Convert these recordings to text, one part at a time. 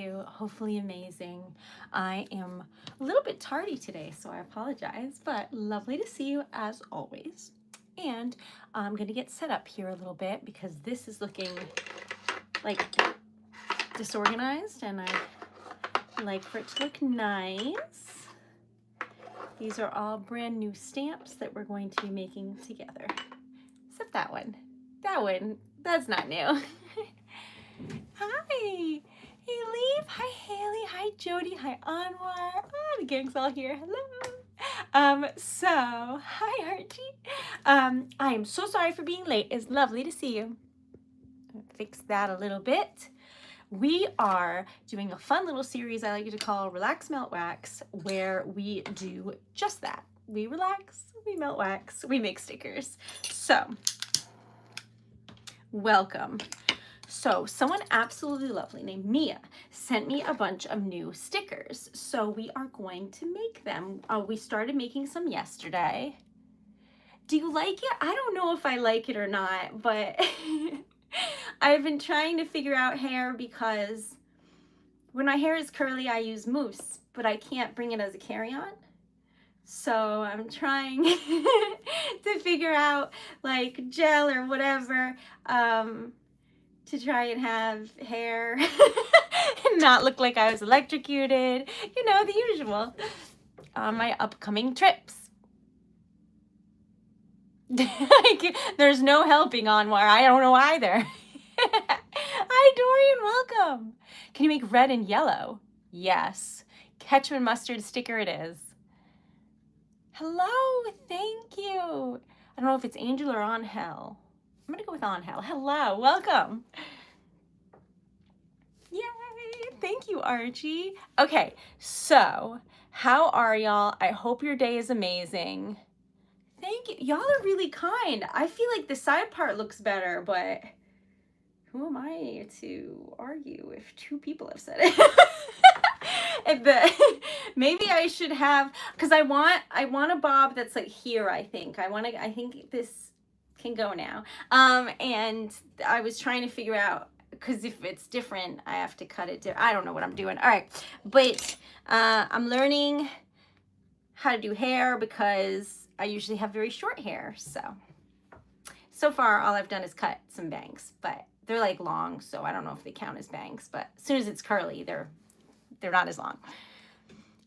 you? Hopefully amazing. I am a little bit tardy today, so I apologize, but lovely to see you as always. And I'm going to get set up here a little bit because this is looking like disorganized and I like for it to look nice. These are all brand new stamps that we're going to be making together. Except that one. That one, that's not new. Hi. Hey, Leaf. Hi, Haley. Hi, Jody. Hi, Anwar. The gang's all here. Hello. Hi, Archie. I am so sorry for being late. It's lovely to see you. Fix that a little bit. We are doing a fun little series I like to call Relax, Melt, Wax, where we do just that. We relax, we melt wax, we make stickers. So, welcome. So someone absolutely lovely named Mia sent me a bunch of new stickers. So we are going to make them. We started making some yesterday. Do you like it? I don't know if I like it or not, but I've been trying to figure out hair because when my hair is curly, I use mousse, but I can't bring it as a carry-on. So I'm trying to figure out like gel or whatever to try and have hair and not look like I was electrocuted, you know, the usual on my upcoming trips. There's no helping Anwar. I don't know either. Hi, Dorian. Welcome. Can you make red and yellow? Yes. Ketchup and mustard sticker it is. Hello. Thank you. I don't know if it's Angel or Angel. I'm going to go with Angel. Hello. Welcome. Yay. Thank you, Archie. Okay. So, how are y'all? I hope your day is amazing. Thank you. Y'all are really kind. I feel like the side part looks better, but who am I to argue if two people have said it? Maybe I should have, because I want a bob that's like here, I think. I think this can go now. And I was trying to figure out, because if it's different, I have to cut it. I don't know what I'm doing. All right. But I'm learning how to do hair because I usually have very short hair. So far, all I've done is cut some bangs, but they're like long, so I don't know if they count as bangs, but as soon as it's curly, they're not as long.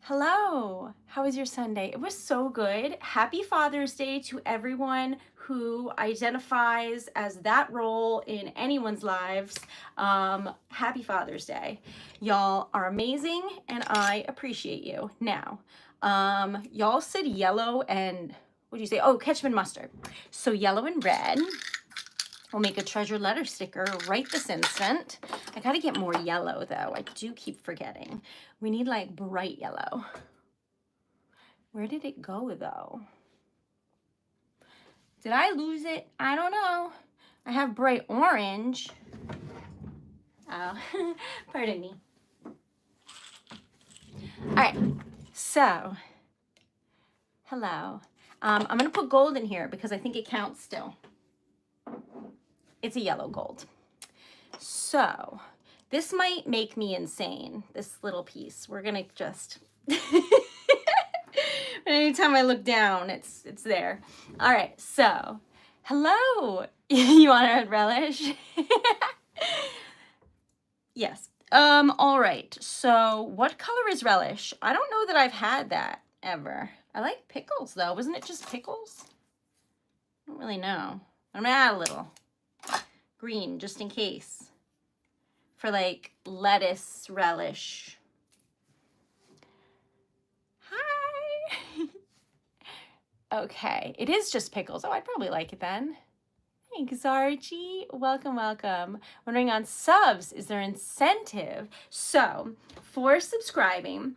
Hello, how was your Sunday? It was so good. Happy Father's Day to everyone who identifies as that role in anyone's lives. Happy Father's Day. Y'all are amazing and I appreciate you. Now, y'all said yellow and, what did you say? Oh, ketchup and mustard. So yellow and red. We'll make a treasured letter sticker right this instant. I gotta get more yellow though. I do keep forgetting. We need like bright yellow. Where did it go though? Did I lose it? I don't know. I have bright orange. Oh, pardon me. All right, so, hello. I'm gonna put gold in here because I think it counts still. It's a yellow gold. So this might make me insane, this little piece. We're gonna just, anytime I look down, it's there. All right, so, hello. You want to relish? Yes. All right, so what color is relish? I don't know that I've had that ever. I like pickles though. Wasn't it just pickles? I don't really know. I'm gonna add a little green just in case for like lettuce relish. Hi. Okay, it is just pickles. Oh, I'd probably like it then. Thanks, Archie. Welcome, welcome. Wondering on subs, is there incentive? So for subscribing,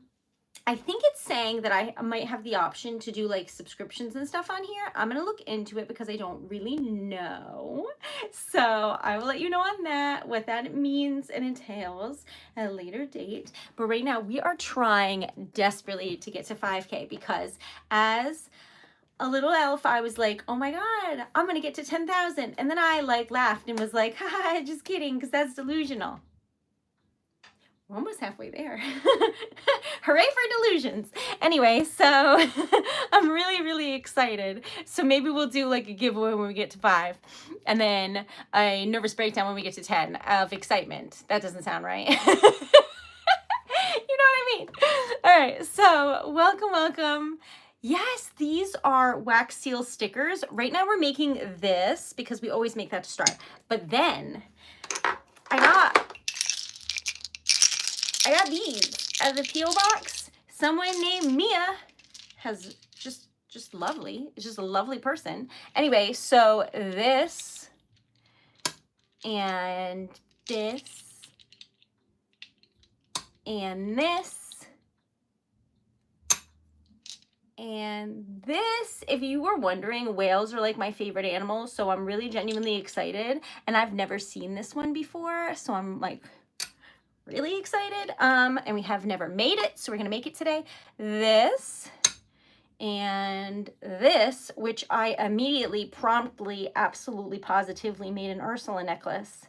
I think it's saying that I might have the option to do like subscriptions and stuff on here. I'm going to look into it because I don't really know. So I will let you know on that, what that means and entails at a later date. But right now we are trying desperately to get to 5K because as a little elf, I was like, oh my God, I'm going to get to 10,000. And then I like laughed and was like, haha, just kidding, because that's delusional. We're almost halfway there. Hooray for delusions. Anyway, so I'm really, really excited. So maybe we'll do like a giveaway when we get to 5, and then a nervous breakdown when we get to 10 of excitement. That doesn't sound right. You know what I mean? All right, so welcome, welcome. Yes, these are wax seal stickers. Right now we're making this because we always make that to start. But then I got these out of the P.O. box. Someone named Mia has just lovely. It's just a lovely person. Anyway, so this and this and this and this. If you were wondering, whales are like my favorite animals, so I'm really genuinely excited. And I've never seen this one before, so I'm like really excited. And we have never made it, so we're gonna make it today. This and this, which I immediately, promptly, absolutely, positively made an Ursula necklace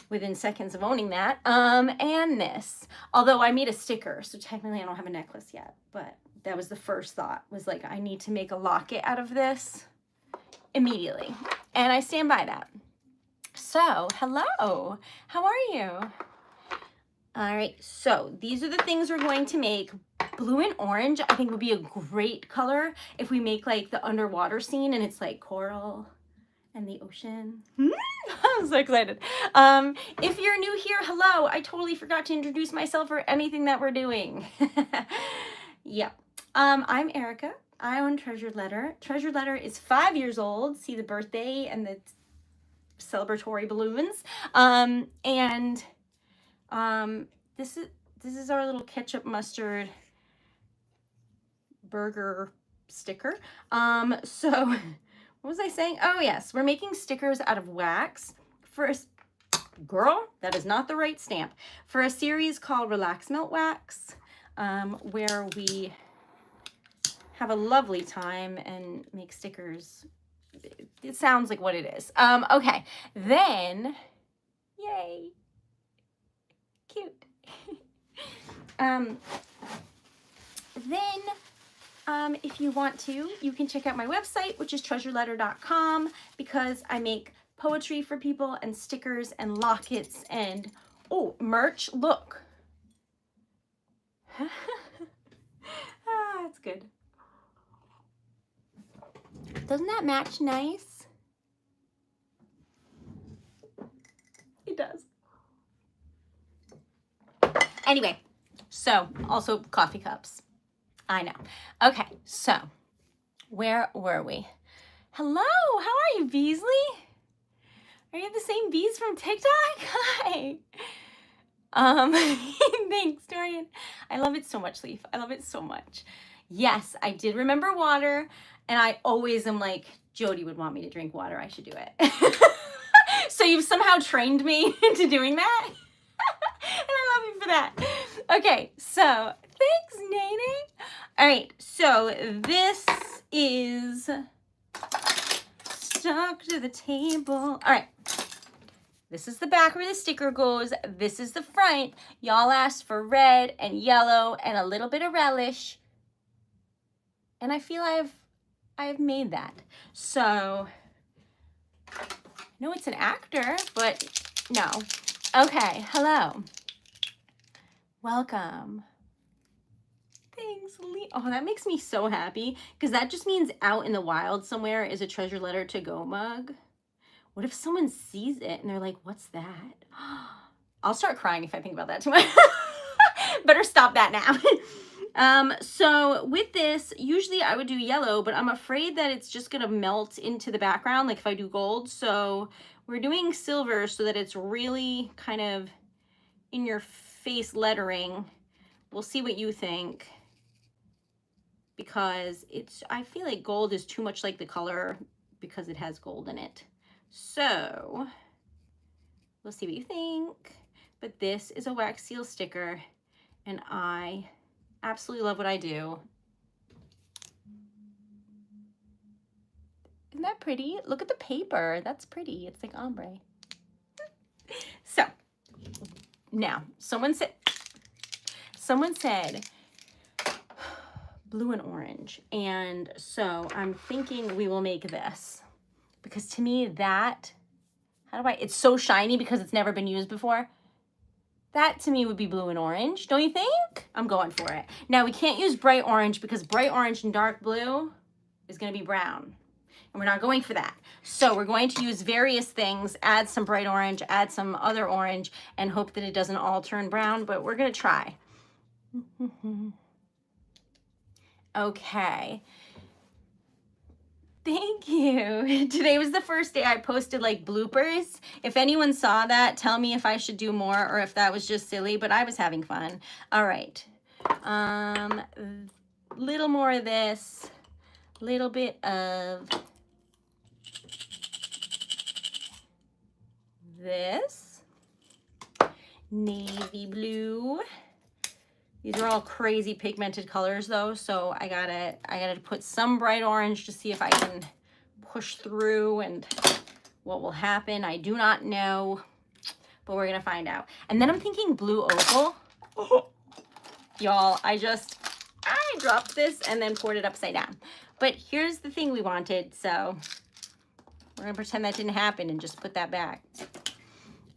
within seconds of owning that. And this, although I made a sticker, so technically I don't have a necklace yet, but that was the first thought, was like, I need to make a locket out of this immediately. And I stand by that. So, hello, how are you? All right, so these are the things we're going to make. Blue and orange, I think, would be a great color if we make like the underwater scene and it's like coral and the ocean. I'm so excited. If you're new here, hello. I totally forgot to introduce myself or anything that we're doing. Yeah. I'm Erica. I own Treasured Letter. Treasured Letter is 5 years old. See the birthday and the celebratory balloons. This is our little ketchup mustard burger sticker. So what was I saying? Oh yes, we're making stickers out of wax for a girl, that is not the right stamp, for a series called Relax Melt Wax, where we have a lovely time and make stickers. It sounds like what it is. Okay, then, yay, cute. If you want to, you can check out my website, which is TreasuredLetter.com, because I make poetry for people and stickers and lockets and, oh, merch. Look. That's good. Doesn't that match nice? It does. Anyway, so also coffee cups. I know. Okay, so where were we? Hello, how are you, Beasley? Are you the same bees from TikTok? Hi. Thanks, Dorian. I love it so much, Leaf. I love it so much. Yes, I did remember water, and I always am like, Jody would want me to drink water. I should do it. So you've somehow trained me into doing that. And I love you for that. Okay, so thanks, Nene. All right, so this is stuck to the table. All right, this is the back where the sticker goes. This is the front. Y'all asked for red and yellow and a little bit of relish. And I feel I've made that. So, I know it's an actor, but no. Okay, hello. Welcome. Thanks, Lee. Oh, that makes me so happy, because that just means out in the wild somewhere is a Treasured Letter to go mug. What if someone sees it and they're like, what's that? I'll start crying if I think about that too much. Better stop that now. So with this, usually I would do yellow, but I'm afraid that it's just gonna melt into the background like if I do gold. So we're doing silver so that it's really kind of in your face lettering. We'll see what you think, because I feel like gold is too much like the color because it has gold in it. So we'll see what you think. But this is a wax seal sticker, and I absolutely love what I do. Isn't that pretty? Look at the paper. That's pretty. It's like ombre. So Now, someone said blue and orange. And so I'm thinking we will make this, because to me that, it's so shiny because it's never been used before. That to me would be blue and orange, don't you think? I'm going for it. Now we can't use bright orange because bright orange and dark blue is gonna be brown. And we're not going for that. So we're going to use various things, add some bright orange, add some other orange, and hope that it doesn't all turn brown, but we're gonna try. Okay. Thank you. Today was the first day I posted like bloopers. If anyone saw that, tell me if I should do more or if that was just silly, but I was having fun. All right. Little more of this, little bit of this, navy blue. These are all crazy pigmented colors though, so I gotta put some bright orange to see if I can push through and what will happen. I do not know, but we're gonna find out. And then I'm thinking blue opal. Y'all, I dropped this and then poured it upside down. But here's the thing we wanted, so we're gonna pretend that didn't happen and just put that back.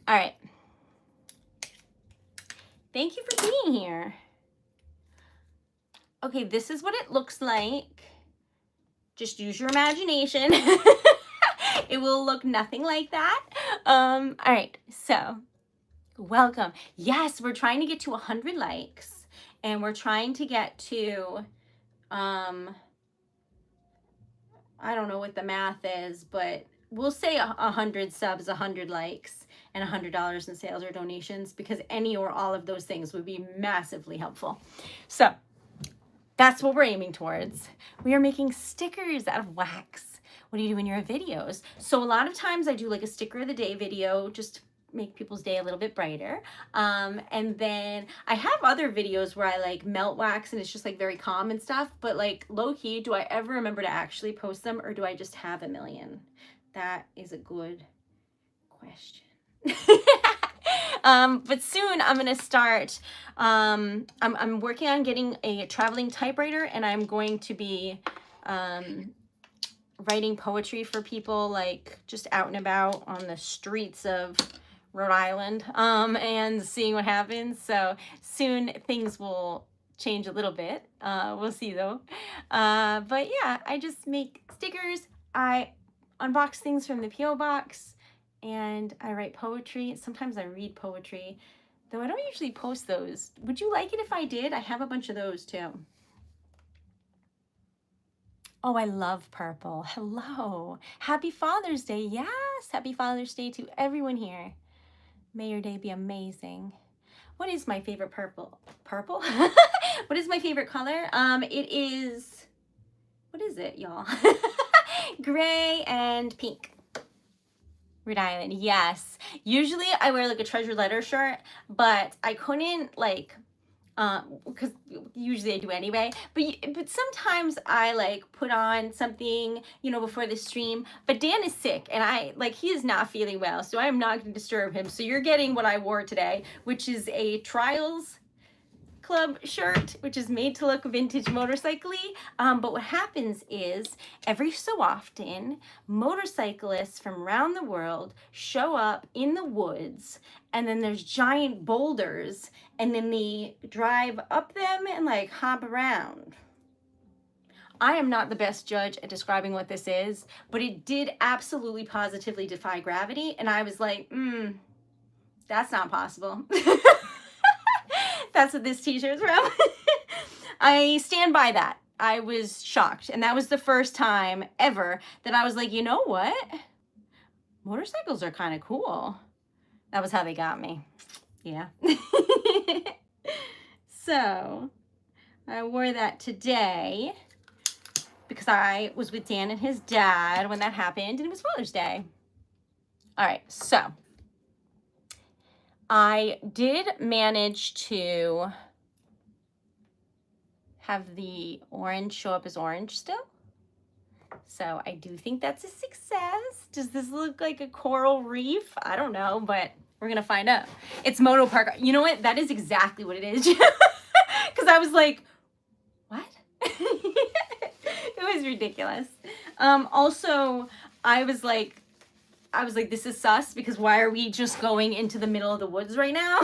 All right. Thank you for being here. Okay, this is what it looks like. Just use your imagination. It will look nothing like that. All right, so welcome. Yes, we're trying to get to 100 likes, and we're trying to get to, I don't know what the math is, but we'll say 100 subs, 100 likes, and $100 in sales or donations, because any or all of those things would be massively helpful. So that's what we're aiming towards. We are making stickers out of wax. What do you do in your videos? So a lot of times I do like a sticker of the day video, just to make people's day a little bit brighter. And then I have other videos where I like melt wax and it's just like very calm and stuff, but like low key, do I ever remember to actually post them, or do I just have a million? That is a good question. But soon I'm gonna start, I'm working on getting a traveling typewriter, and I'm going to be writing poetry for people like just out and about on the streets of Rhode Island, and seeing what happens. So soon things will change a little bit. We'll see though. But yeah, I just make stickers. I unbox things from the P.O. box. And I write poetry. Sometimes I read poetry, though I don't usually post those. Would you like it if I did? I have a bunch of those too. Oh, I love purple. Hello. Happy Father's Day. Yes, happy Father's Day to everyone here. May your day be amazing. What is my favorite purple? Purple? What is my favorite color? It is, what is it, y'all? Gray and pink. Rhode Island, yes. Usually I wear like a TreasuredLetter shirt, but I couldn't like, because usually I do anyway, but sometimes I like put on something, you know, before the stream, but Dan is sick and he is not feeling well, so I'm not going to disturb him. So you're getting what I wore today, which is a Trials Club shirt, which is made to look vintage motorcycle-y. But what happens is every so often motorcyclists from around the world show up in the woods, and then there's giant boulders, and then they drive up them and like hop around. I am not the best judge at describing what this is, but it did absolutely positively defy gravity, and I was like, that's not possible. That's what this t-shirt's from. I stand by that. I was shocked. And that was the first time ever that I was like, you know what? Motorcycles are kind of cool. That was how they got me. Yeah. So I wore that today because I was with Dan and his dad when that happened, and it was Father's Day. All right, so I did manage to have the orange show up as orange still. So I do think that's a success. Does this look like a coral reef? I don't know, but We're gonna find out. It's Moto Park. You know what? That is exactly what it is. Because I was like, what? It was ridiculous. Also, I was like, this is sus, because why are we just going into the middle of the woods right now?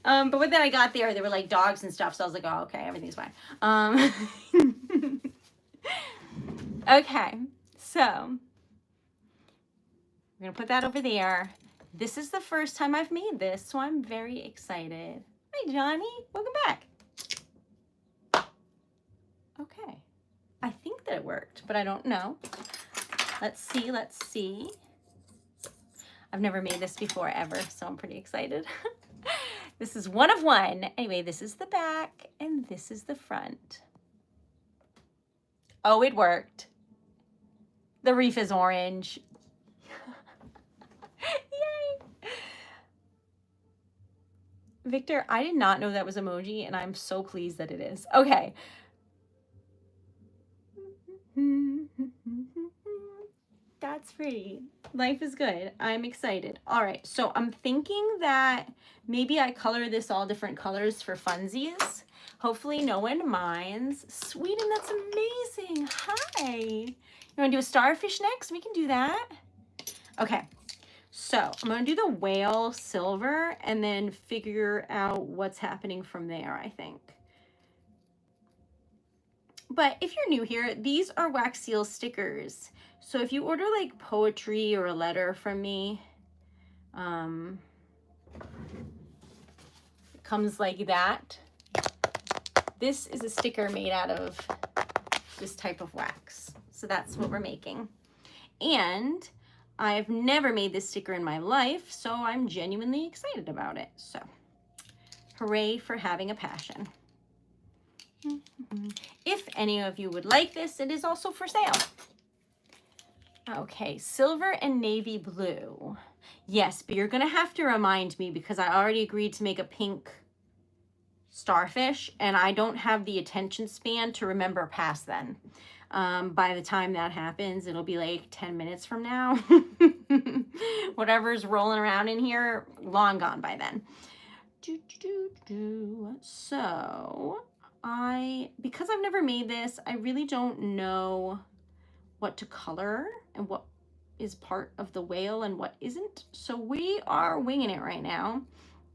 But when then I got there were like dogs and stuff, so I was like, oh, okay, everything's fine. Okay, so we're gonna put that over there. This is the first time I've made this, so I'm very excited. Hi, Johnny. Welcome back. Okay. I think that it worked, but I don't know. Let's see. Let's see. I've never made this before ever, so I'm pretty excited. This is one of one. Anyway, this is the back and this is the front. Oh, it worked. The reef is orange. Yay. Victor, I did not know that was emoji, and I'm so pleased that it is. Okay. That's pretty. Life is good. I'm excited. All right, so I'm thinking that maybe I color this all different colors for funsies. Hopefully no one minds. Sweden, that's amazing. Hi. You want to do a starfish next? We can do that. Okay. So I'm going to do the whale silver and then figure out what's happening from there, I think. But if you're new here, these are wax seal stickers. So if you order like poetry or a letter from me, it comes like that. This is a sticker made out of this type of wax. So that's what we're making. And I've never made this sticker in my life, so I'm genuinely excited about it. So, hooray for having a passion. If any of you would like this, it is also for sale. Okay, silver and navy blue. Yes, but you're gonna have to remind me because I already agreed to make a pink starfish and I don't have the attention span to remember past then. By the time that happens, it'll be like 10 minutes from now. Whatever's rolling around in here, long gone by then. So because I've never made this, I really don't know what to color and what is part of the whale and what isn't. So we are winging it right now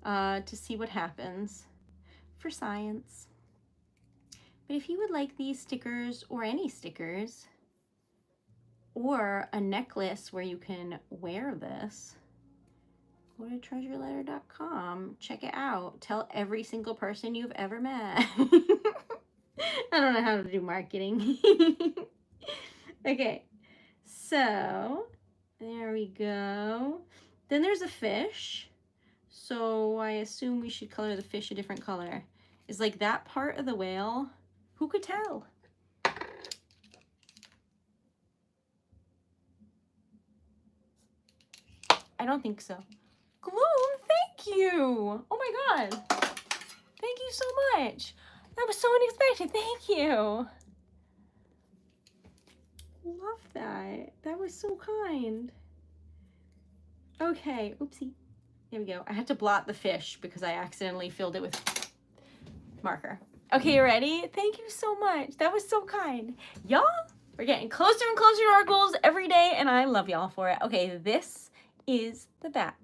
to see what happens for science. But if you would like these stickers or any stickers or a necklace where you can wear this, go to TreasuredLetter.com, check it out. Tell every single person you've ever met. I don't know how to do marketing. Okay, so there we go. Then there's a fish. So I assume we should color the fish a different color. Is like that part of the whale? Who could tell? I don't think so. Gloom, thank you. Oh my God. Thank you so much. That was so unexpected. Thank you. Love that. That was so kind. Okay, oopsie. There we go. I had to blot the fish because I accidentally filled it with marker. Okay, you ready? Thank you so much. That was so kind. Y'all, we're getting closer and closer to our goals every day, and I love y'all for it. Okay, this is the back.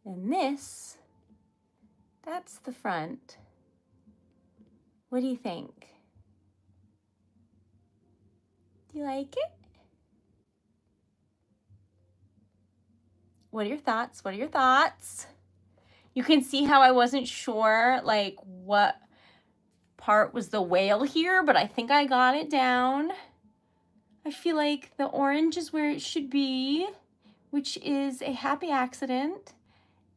And this, that's the front. What do you think? Do you like it? What are your thoughts? What are your thoughts? You can see how I wasn't sure like what part was the whale here, but I think I got it down. I feel like the orange is where it should be, which is a happy accident.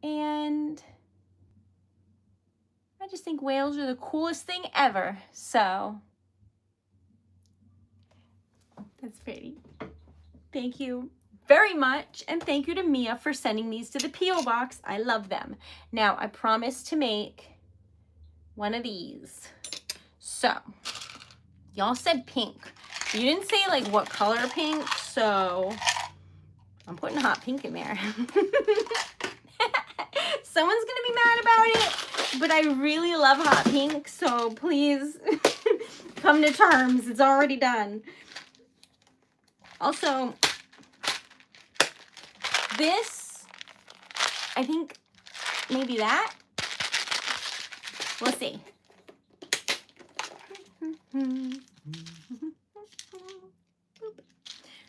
And I just think whales are the coolest thing ever. So that's pretty. Thank you very much. And thank you to Mia for sending these to the P.O. box. I love them. Now, I promise to make one of these. So, y'all said pink. You didn't say like what color pink, so I'm putting hot pink in there. Someone's gonna be mad about it, but I really love hot pink, so please come to terms. It's already done. Also, this, I think maybe that. We'll see.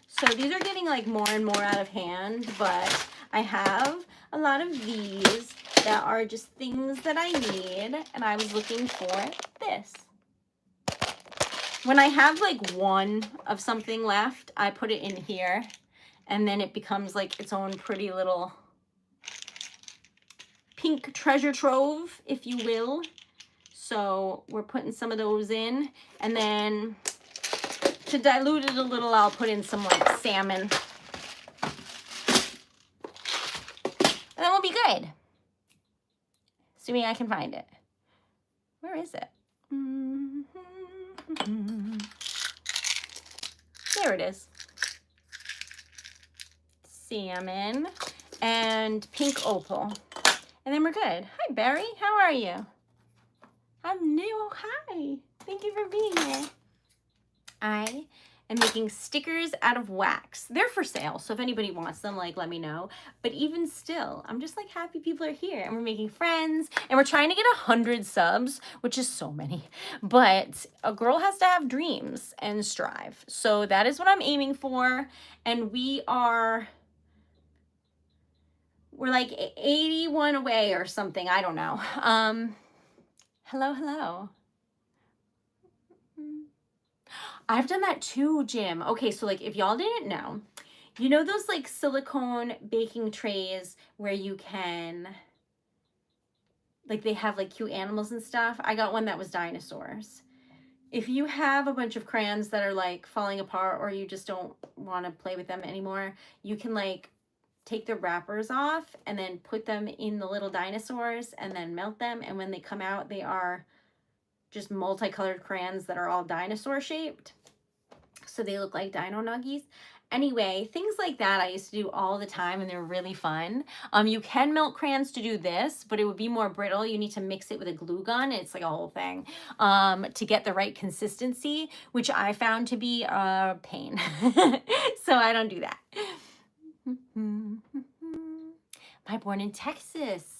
So these are getting like more and more out of hand, but I have a lot of these that are just things that I need, and I was looking for this. When I have like one of something left, I put it in here, and then it becomes like its own pretty little pink treasure trove, if you will. So we're putting some of those in, and then to dilute it a little, I'll put in some like salmon. And then we'll be good. Assuming I can find it. Where is it? There it is. Salmon and pink opal. And then we're good. Hi, Barry. How are you? I'm new. Hi. Thank you for being here. I am making stickers out of wax. They're for sale, so if anybody wants them, like, let me know. But even still, I'm just like happy people are here, and we're making friends, and we're trying to get 100 subs, which is so many. But a girl has to have dreams and strive. So that is what I'm aiming for, and we're like 81 away or something. I don't know. Hello, hello. I've done that too, Jim. Okay, so like if y'all didn't know, you know those like silicone baking trays where you can, like they have like cute animals and stuff? I got one that was dinosaurs. If you have a bunch of crayons that are like falling apart or you just don't want to play with them anymore, you can like take the wrappers off and then put them in the little dinosaurs and then melt them. And when they come out, they are just multicolored crayons that are all dinosaur shaped. So they look like dino nuggies. Anyway, things like that I used to do all the time, and they're really fun. You can melt crayons to do this, but it would be more brittle. You need to mix it with a glue gun. It's like a whole thing to get the right consistency, which I found to be a pain. So I don't do that. I born in Texas.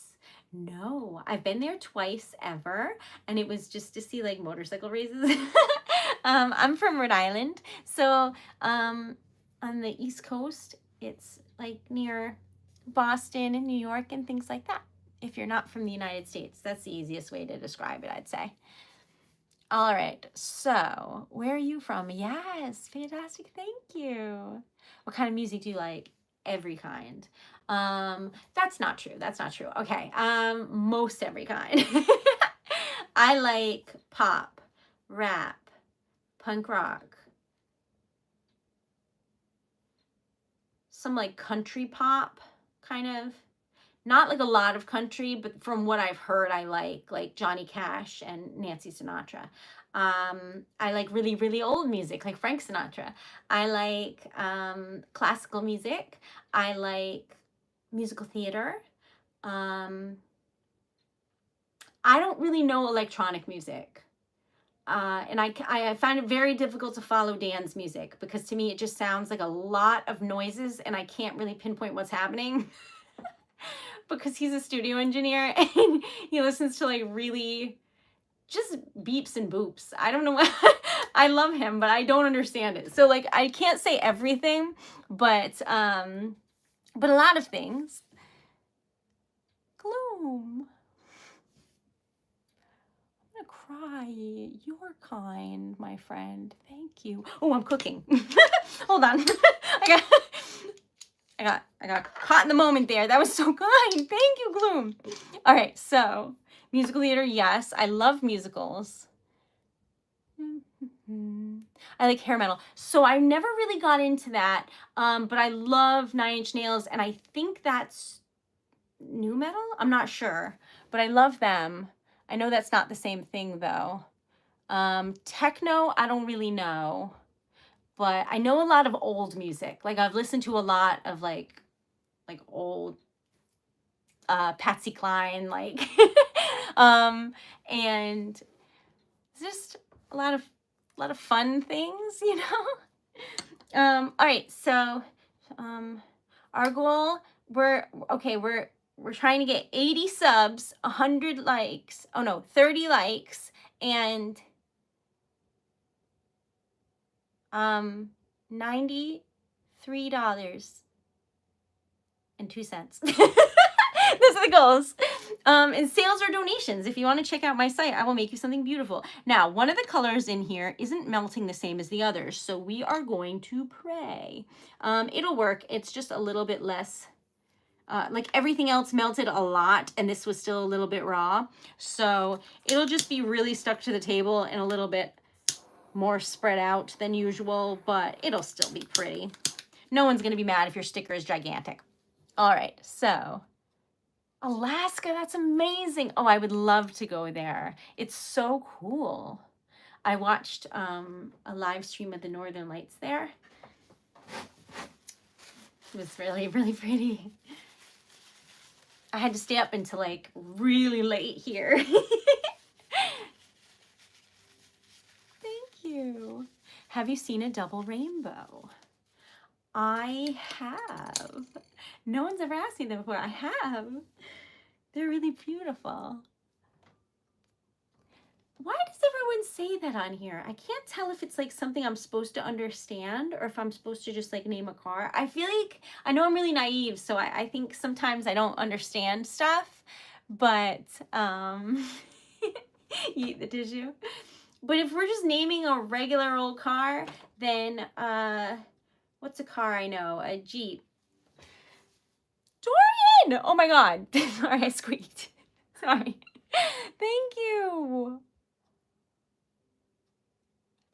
No, I've been there twice ever, and it was just to see like motorcycle races. I'm from Rhode Island, so on the East Coast, it's like near Boston and New York and things like that. If you're not from the United States, that's the easiest way to describe it, I'd say. All right, so where are you from? Yes, fantastic, thank you. What kind of music do you like? Every kind. That's not true. That's not true. Okay. Most every kind. I like pop, rap, punk rock, some like country pop kind of. Not like a lot of country, but from what I've heard, I like Johnny Cash and Nancy Sinatra. I like really, really old music, like Frank Sinatra. I like classical music. I like musical theater. I don't really know electronic music. And I find it very difficult to follow Dan's music because to me it just sounds like a lot of noises and I can't really pinpoint what's happening. Because he's a studio engineer and he listens to like really just beeps and boops. I don't know what, I love him, but I don't understand it. So like, I can't say everything, but a lot of things. Gloom. I'm gonna cry. You're kind, my friend. Thank you. Oh, I'm cooking. Hold on. I got caught in the moment there. That was so kind. Thank you, Gloom. All right, so musical theater, yes. I love musicals. I like hair metal. So I never really got into that, but I love 9 Inch Nails, and I think that's new metal? I'm not sure, but I love them. I know that's not the same thing, though. Techno, I don't really know. but I know a lot of old music. Like I've listened to a lot of like old Patsy Cline, like and just a lot of fun things, you know. All right, so our goal, we're trying to get 80 subs, 100 likes, 30 likes, and $93.02. Those are the goals. And sales or donations. If you want to check out my site, I will make you something beautiful. Now, one of the colors in here isn't melting the same as the others, so we are going to pray. It'll work. It's just a little bit less. Like everything else melted a lot, and this was still a little bit raw. So it'll just be really stuck to the table and a little bit more spread out than usual, but it'll still be pretty. No one's going to be mad if your sticker is gigantic. All right, so Alaska, that's amazing. Oh, I would love to go there. It's so cool. I watched a live stream of the Northern Lights there. It was really, really pretty. I had to stay up until like really late here. Thank you. Have you seen a double rainbow? I have. No one's ever asked me that before. I have. They're really beautiful. Why does everyone say that on here? I can't tell if it's like something I'm supposed to understand or if I'm supposed to just like name a car. I feel like, I know I'm really naive, so I think sometimes I don't understand stuff, but, you eat the tissue. But if we're just naming a regular old car, then, what's a car I know? A Jeep. Dorian! Oh my God. Sorry, I squeaked. Sorry. Thank you.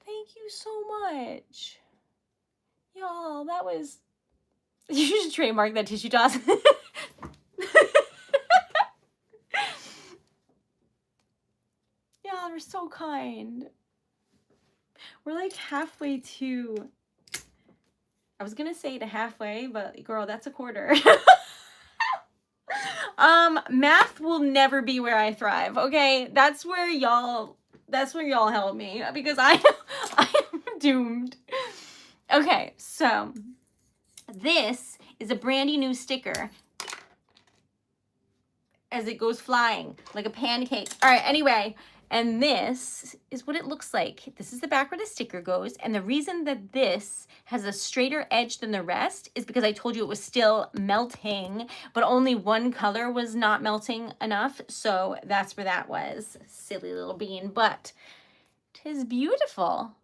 Thank you so much. Y'all, that was... You should trademark that tissue toss. Y'all are so kind. We're like halfway to... I was gonna say to halfway, but girl, that's a quarter. Math will never be where I thrive, okay? That's where y'all help me, because I am doomed. Okay, so this is a brandy new sticker as it goes flying like a pancake. All right, anyway, and this is what it looks like. This is the back where the sticker goes, and the reason that this has a straighter edge than the rest is because I told you it was still melting, but only one color was not melting enough, so that's where that was. Silly little bean, but 'tis beautiful.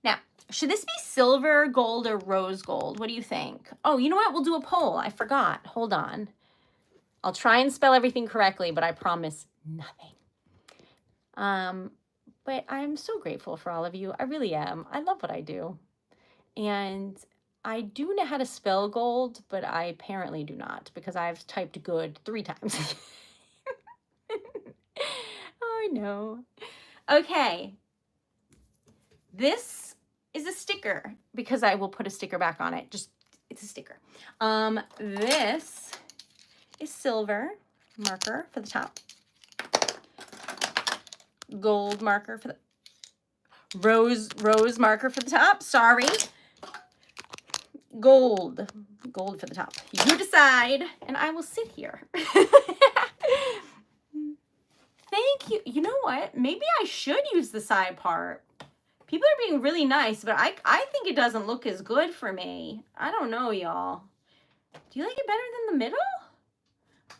Now, should this be silver, gold, or rose gold? What do you think? Oh, you know what? We'll do a poll. I forgot. Hold on. I'll try and spell everything correctly, but I promise nothing. But I'm so grateful for all of you. I really am. I love what I do. And I do know how to spell gold, but I apparently do not because I've typed good 3 times. Oh, I know. Okay. This is a sticker because I will put a sticker back on it. Just, it's a sticker. This is silver marker for the top. Gold marker for the rose marker for the top. Sorry. Gold for the top. You decide, and I will sit here. Thank you. You know what? Maybe I should use the side part. People are being really nice, but I think it doesn't look as good for me. I don't know, y'all. Do you like it better than the middle?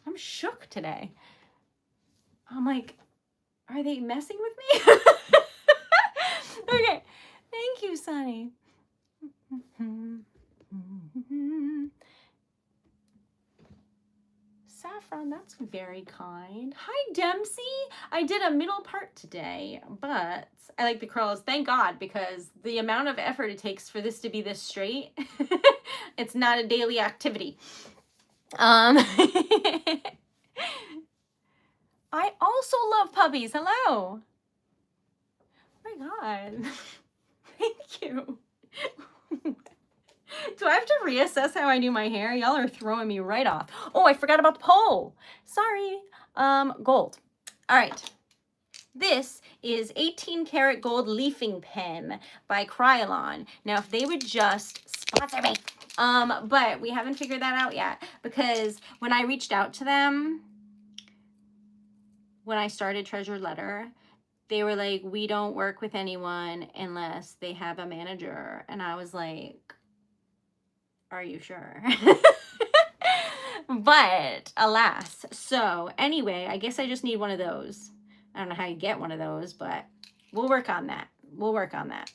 I'm shook today. I'm like, are they messing with me? Okay. Thank you, Sunny. Saffron, that's very kind. Hi, Dempsey. I did a middle part today, but I like the curls. Thank God, because the amount of effort it takes for this to be this straight, it's not a daily activity. I also love puppies. Hello. Oh my God. Thank you. Do I have to reassess how I do my hair? Y'all are throwing me right off. Oh, I forgot about the poll. Sorry. Gold. All right. This is 18 karat gold leafing pen by Krylon. Now, if they would just sponsor me. But we haven't figured that out yet, because when I reached out to them, when I started Treasured Letter, they were like, we don't work with anyone unless they have a manager. And I was like, are you sure? But alas. So anyway, I guess I just need one of those. I don't know how you get one of those, but we'll work on that. We'll work on that.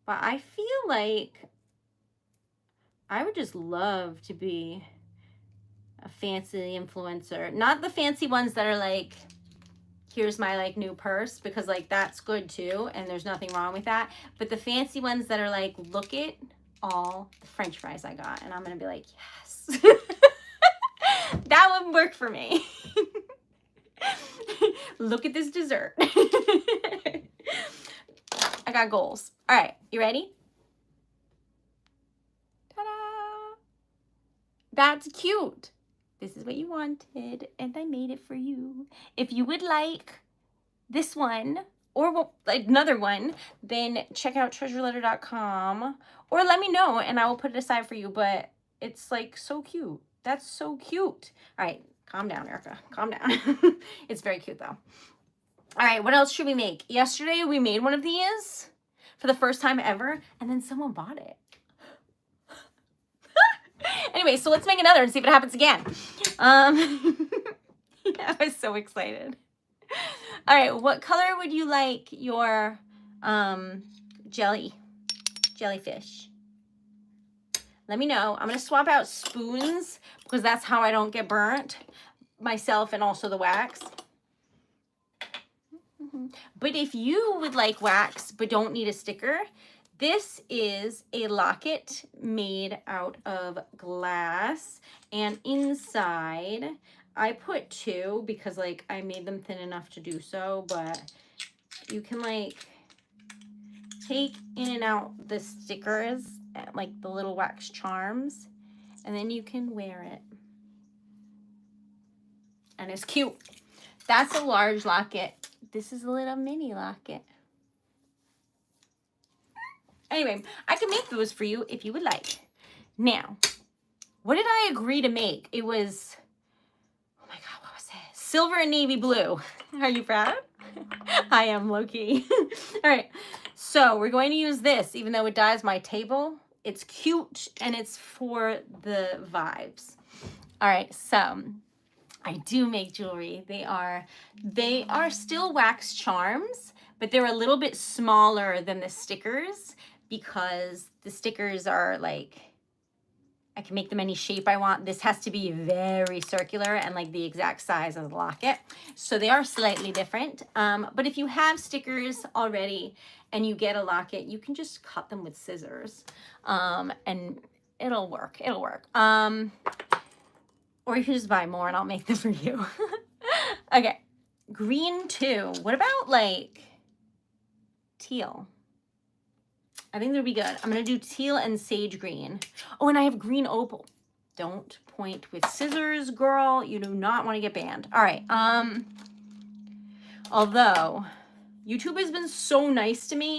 But I feel like I would just love to be a fancy influencer. Not the fancy ones that are like, here's my like new purse, because like that's good too and there's nothing wrong with that. But the fancy ones that are like, look at all the French fries I got, and I'm gonna be like, yes. That would work for me. Look at this dessert. I got goals. All right, you ready? Ta-da! That's cute. This is what you wanted, and I made it for you. If you would like this one or another one, then check out TreasuredLetter.com, or let me know and I will put it aside for you. But it's like so cute. That's so cute. All right, calm down, Erica. Calm down. It's very cute though. All right, what else should we make? Yesterday we made one of these for the first time ever, and then someone bought it. Anyway, so let's make another and see if it happens again. Yeah, I was so excited. All right, what color would you like your jellyfish? Let me know. I'm going to swap out spoons because that's how I don't get burnt myself and also the wax. But if you would like wax but don't need a sticker, this is a locket made out of glass, and inside I put 2 because like I made them thin enough to do so, but you can like take in and out the stickers, like the little wax charms, and then you can wear it. And it's cute. That's a large locket. This is a little mini locket. Anyway, I can make those for you if you would like. Now, what did I agree to make? It was, oh my God, what was it? Silver and navy blue. Are you proud? I am, low-key. All right, so we're going to use this, even though it dyes my table. It's cute and it's for the vibes. All right, so I do make jewelry. They are still wax charms, but they're a little bit smaller than the stickers because the stickers are like, I can make them any shape I want. This has to be very circular and like the exact size of the locket. So they are slightly different. But if you have stickers already and you get a locket, you can just cut them with scissors and it'll work. It'll work. Or you can just buy more and I'll make them for you. Okay, green 2. What about like teal? I think that'd be good. I'm gonna do teal and sage green. Oh, and I have green opal. Don't point with scissors, girl. You do not want to get banned. All right. Although YouTube has been so nice to me,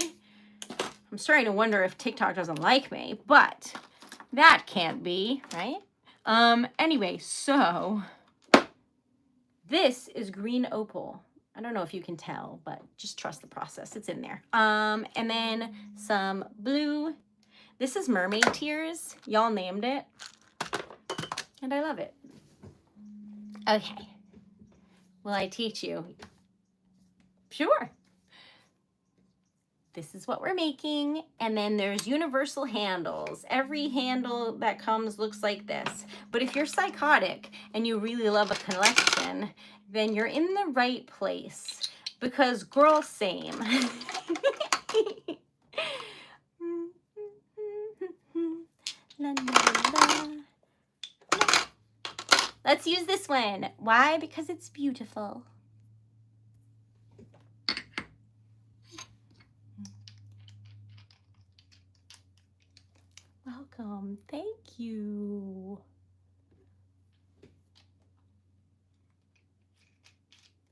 I'm starting to wonder if TikTok doesn't like me, but that can't be, right? Anyway, so this is green opal. I don't know if you can tell, but just trust the process. It's in there. And then some blue. This is mermaid tears. Y'all named it. And I love it. Okay. Will I teach you? Sure. This is what we're making. And then there's universal handles. Every handle that comes looks like this. But if you're psychotic and you really love a collection, then you're in the right place. Because girl, same. La, la, la. Let's use this one. Why? Because it's beautiful. thank you.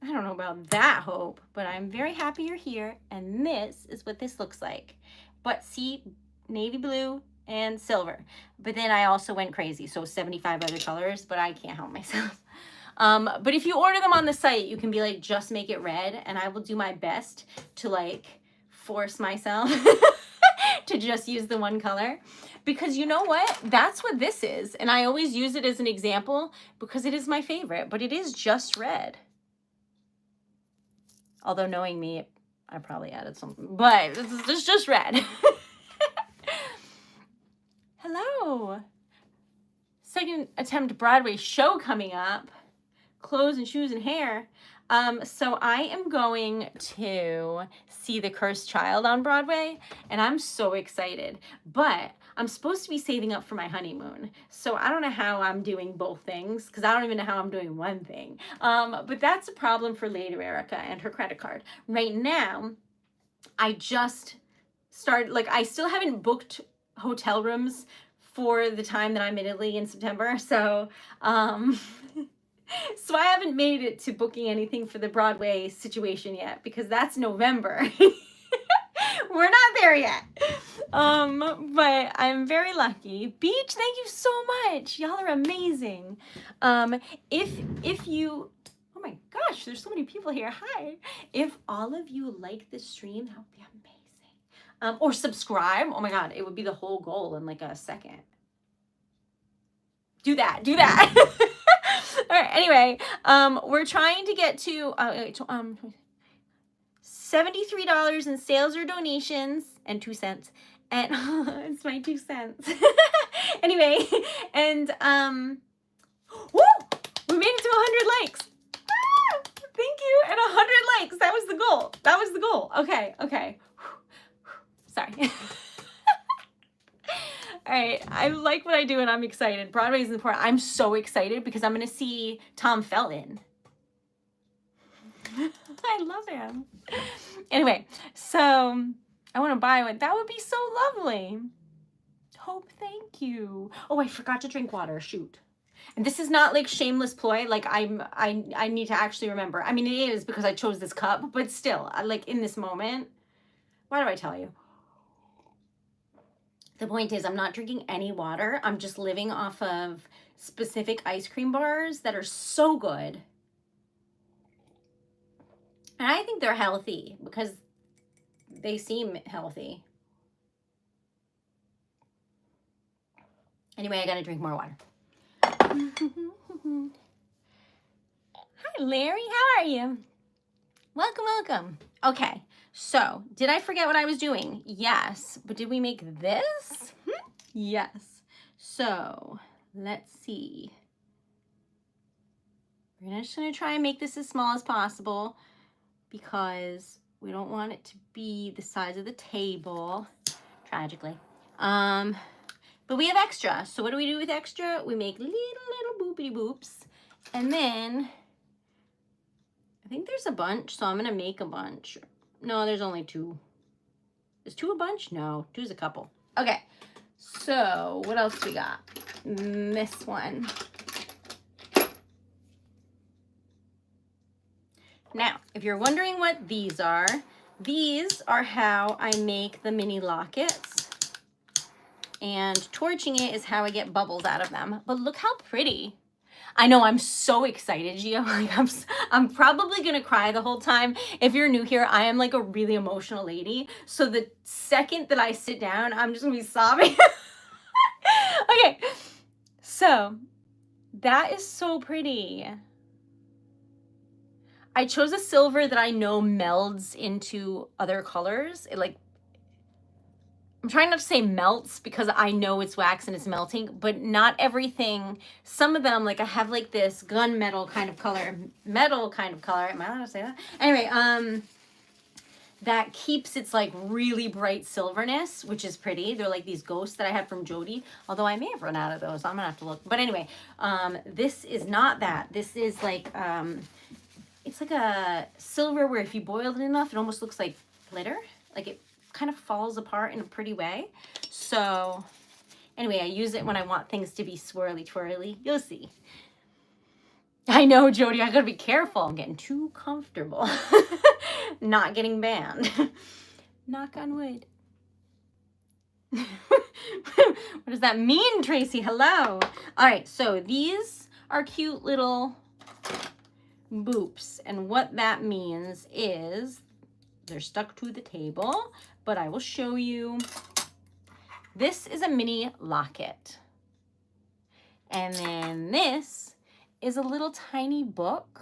I don't know about that, Hope, but I'm very happy you're here. And this is what this looks like. But see, navy blue and silver. But then I also went crazy. So 75 other colors, but I can't help myself. But if you order them on the site, you can be like, just make it red. And I will do my best to like force myself to just use the one color. Because you know what? That's what this is. And I always use it as an example because it is my favorite, but it is just red. Although knowing me, I probably added something, but this is just red. Hello. Second attempt Broadway show coming up. Clothes and shoes and hair. So I am going to see The Cursed Child on Broadway, and I'm so excited. But I'm supposed to be saving up for my honeymoon. So I don't know how I'm doing both things, because I don't even know how I'm doing one thing. But that's a problem for later, Erica, and her credit card. Right now, I just started, like, I still haven't booked hotel rooms for the time that I'm in Italy in September. So, so I haven't made it to booking anything for the Broadway situation yet, because that's November. We're not there yet. But I'm very lucky. Beach, thank you so much. Y'all are amazing. If you, oh my gosh, there's so many people here. Hi. If all of you like this stream, that would be amazing. Or subscribe. Oh my God, it would be the whole goal in like a second. Do that. All right, anyway, we're trying to get to $73 in sales or donations and 2 cents. And it's my 2 cents. Anyway, and woo! We made it to 100 likes. Ah, thank you. And 100 likes. That was the goal. That was the goal. Okay. Sorry. All right, I like what I do and I'm excited. Broadway is important. I'm so excited because I'm going to see Tom Felton. I love him. Anyway, so I want to buy one. That would be so lovely. Hope, thank you. Oh, I forgot to drink water. Shoot. And this is not like shameless ploy. Like I need to actually remember. I mean, it is because I chose this cup, but still, like in this moment, why do I tell you? The point is, I'm not drinking any water. I'm just living off of specific ice cream bars that are so good. And I think they're healthy because they seem healthy. Anyway, I gotta drink more water. Hi, Larry. How are you? Welcome. Okay. So, did I forget what I was doing? Yes. But did we make this? Yes. So, let's see. We're just going to try and make this as small as possible because we don't want it to be the size of the table, tragically. But we have extra. So, what do we do with extra? We make little boopity boops. And then, I think there's a bunch, so I'm going to make a bunch. No, there's only 2. Is 2 a bunch? No, 2's a couple. Okay, so what else we got? This one. Now, if you're wondering what these are how I make the mini lockets. And torching it is how I get bubbles out of them. But look how pretty. I know, I'm so excited, Gio. Like, I'm probably gonna cry the whole time. If you're new here, I am like a really emotional lady. So the second that I sit down, I'm just gonna be sobbing. Okay, so that is so pretty. I chose a silver that I know melds into other colors. I'm trying not to say melts because I know it's wax and it's melting, but not everything. Some of them, like I have like this gunmetal kind of color, metal kind of color. Am I allowed to say that? Anyway, that keeps its like really bright silverness, which is pretty. They're like these ghosts that I had from Jody, although I may have run out of those. I'm gonna have to look. But anyway, this is not that. This is like, it's like a silver where if you boiled it enough, it almost looks like glitter. Like it kind of falls apart in a pretty way. So Anyway, I use it when I want things to be swirly twirly. You'll see. I know, Jody, I gotta be careful. I'm getting too comfortable. Not getting banned. Knock on wood. What does that mean, Tracy? Hello. All right, so these are cute little boops. And what that means is they're stuck to the table, but I will show you. This is a mini locket. And then this is a little tiny book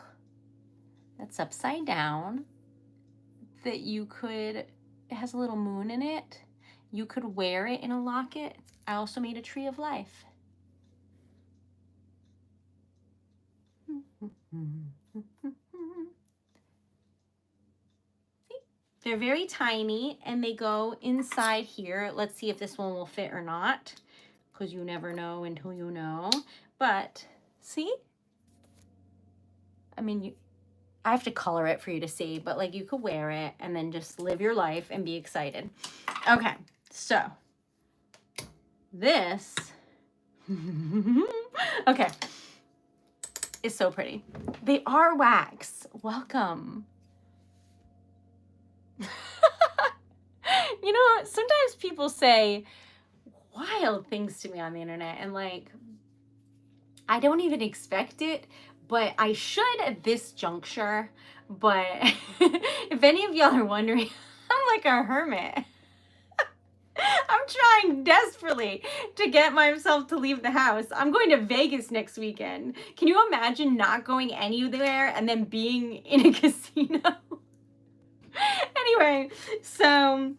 that's upside down that you could, it has a little moon in it. You could wear it in a locket. I also made a tree of life. See? They're very tiny and they go inside here. Let's see if this one will fit or not, because you never know until you know. But see? I mean, I have to color it for you to see, but like you could wear it and then just live your life and be excited. Okay, so this, okay, is so pretty. They are wax. Welcome. You know, sometimes people say wild things to me on the internet and like, I don't even expect it, but I should at this juncture. But if any of y'all are wondering, I'm like a hermit. I'm trying desperately to get myself to leave the house. I'm going to Vegas next weekend. Can you imagine not going anywhere and then being in a casino? Anyway, so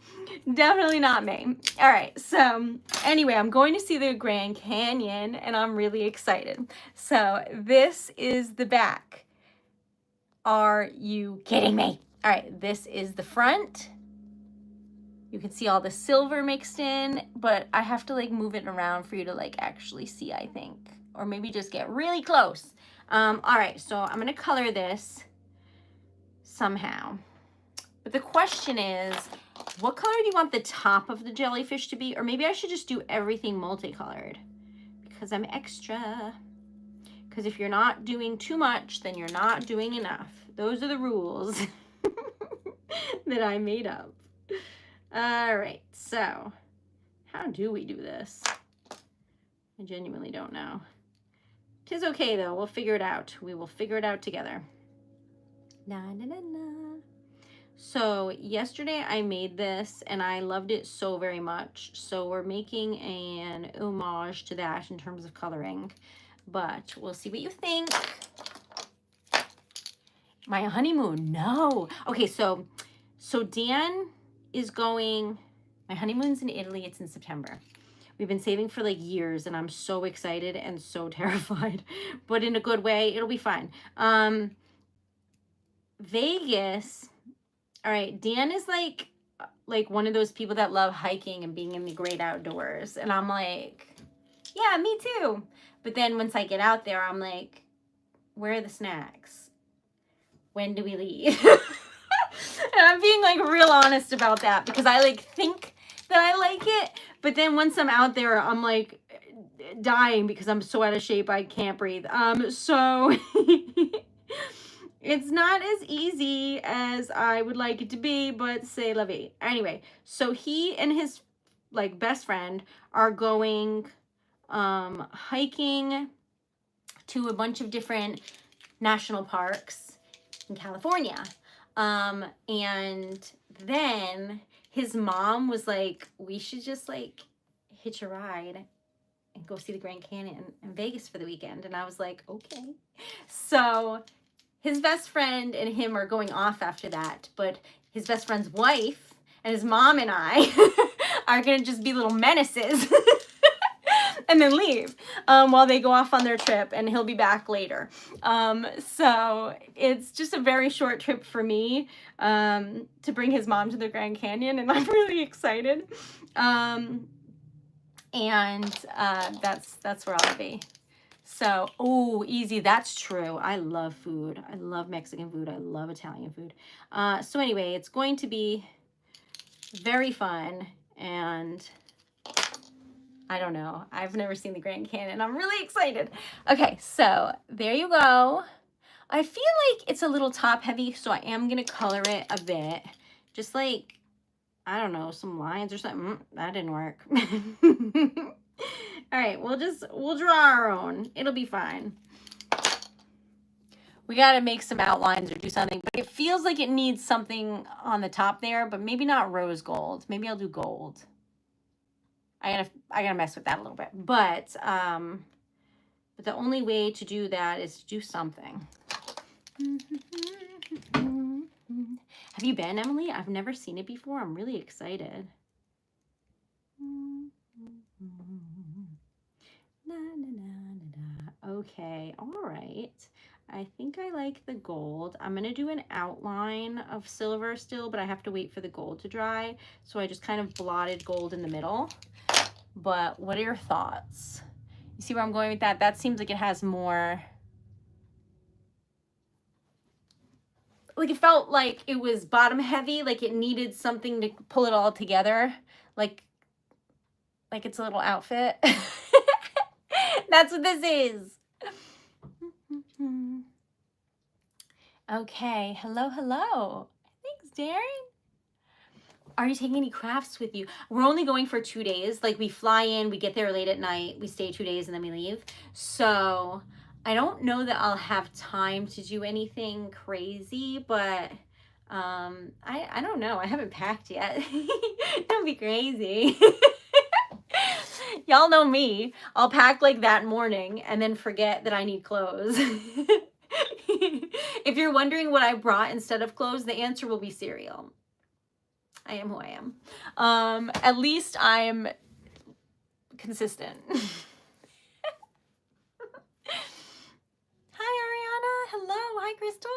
definitely not me. All right, so anyway, I'm going to see the Grand Canyon and I'm really excited. So this is the back. Are you kidding me? All right, this is the front. You can see all the silver mixed in, but I have to like move it around for you to like actually see, I think, or maybe just get really close. All right, so I'm gonna color this somehow. But the question is, what color do you want the top of the jellyfish to be? Or maybe I should just do everything multicolored because I'm extra. Because if you're not doing too much, then you're not doing enough. Those are the rules that I made up. All right, so how do we do this? I genuinely don't know. Tis okay though, we'll figure it out. We will figure it out together. Na na na na. So yesterday I made this and I loved it so very much. So we're making an homage to that in terms of coloring, but we'll see what you think. My honeymoon, no. Okay, so Dan is going, my honeymoon's in Italy, it's in September. We've been saving for like years and I'm so excited and so terrified, but in a good way, it'll be fine. Vegas, all right, Dan is like one of those people that love hiking and being in the great outdoors. And I'm like, yeah, me too. But then once I get out there, I'm like, where are the snacks? When do we leave? And I'm being like real honest about that because I like think that I like it. But then once I'm out there, I'm like dying because I'm so out of shape. I can't breathe. So it's not as easy as I would like it to be, but c'est la vie. Anyway, so he and his like best friend are going hiking to a bunch of different national parks in California. And then his mom was like, we should just like hitch a ride and go see the Grand Canyon in Vegas for the weekend. And I was like, okay. So his best friend and him are going off after that, but his best friend's wife and his mom and I are going to just be little menaces and then leave while they go off on their trip, and he'll be back later. So it's just a very short trip for me to bring his mom to the Grand Canyon, and I'm really excited. And that's where I'll be. So, oh, easy. That's true. I love food. I love Mexican food. I love Italian food. So anyway, it's going to be very fun, and I don't know. I've never seen the Grand Canyon. I'm really excited. Okay, so there you go. I feel like it's a little top heavy, so I am going to color it a bit. Just like, I don't know, some lines or something. That didn't work. All right, we'll draw our own. It'll be fine. We got to make some outlines or do something, but it feels like it needs something on the top there, but maybe not rose gold. Maybe I'll do gold. I gotta mess with that a little bit, but the only way to do that is to do something. Have you been, Emily? I've never seen it before. I'm really excited. Okay, all right. I think I like the gold. I'm going to do an outline of silver still, but I have to wait for the gold to dry. So I just kind of blotted gold in the middle. But what are your thoughts? You see where I'm going with that? That seems like it has more... Like it felt like it was bottom heavy, like it needed something to pull it all together. Like it's a little outfit. That's what this is. Okay, hello. Thanks, Darren. Are you taking any crafts with you? We're only going for 2 days. Like we fly in, we get there late at night, we stay 2 days and then we leave. So I don't know that I'll have time to do anything crazy, but I don't know. I haven't packed yet. Don't be crazy. Y'all know me. I'll pack like that morning and then forget that I need clothes. If you're wondering what I brought instead of clothes, the answer will be cereal. I am who I am. At least I'm consistent. Hi, Ariana. Hello. Hi, Crystal.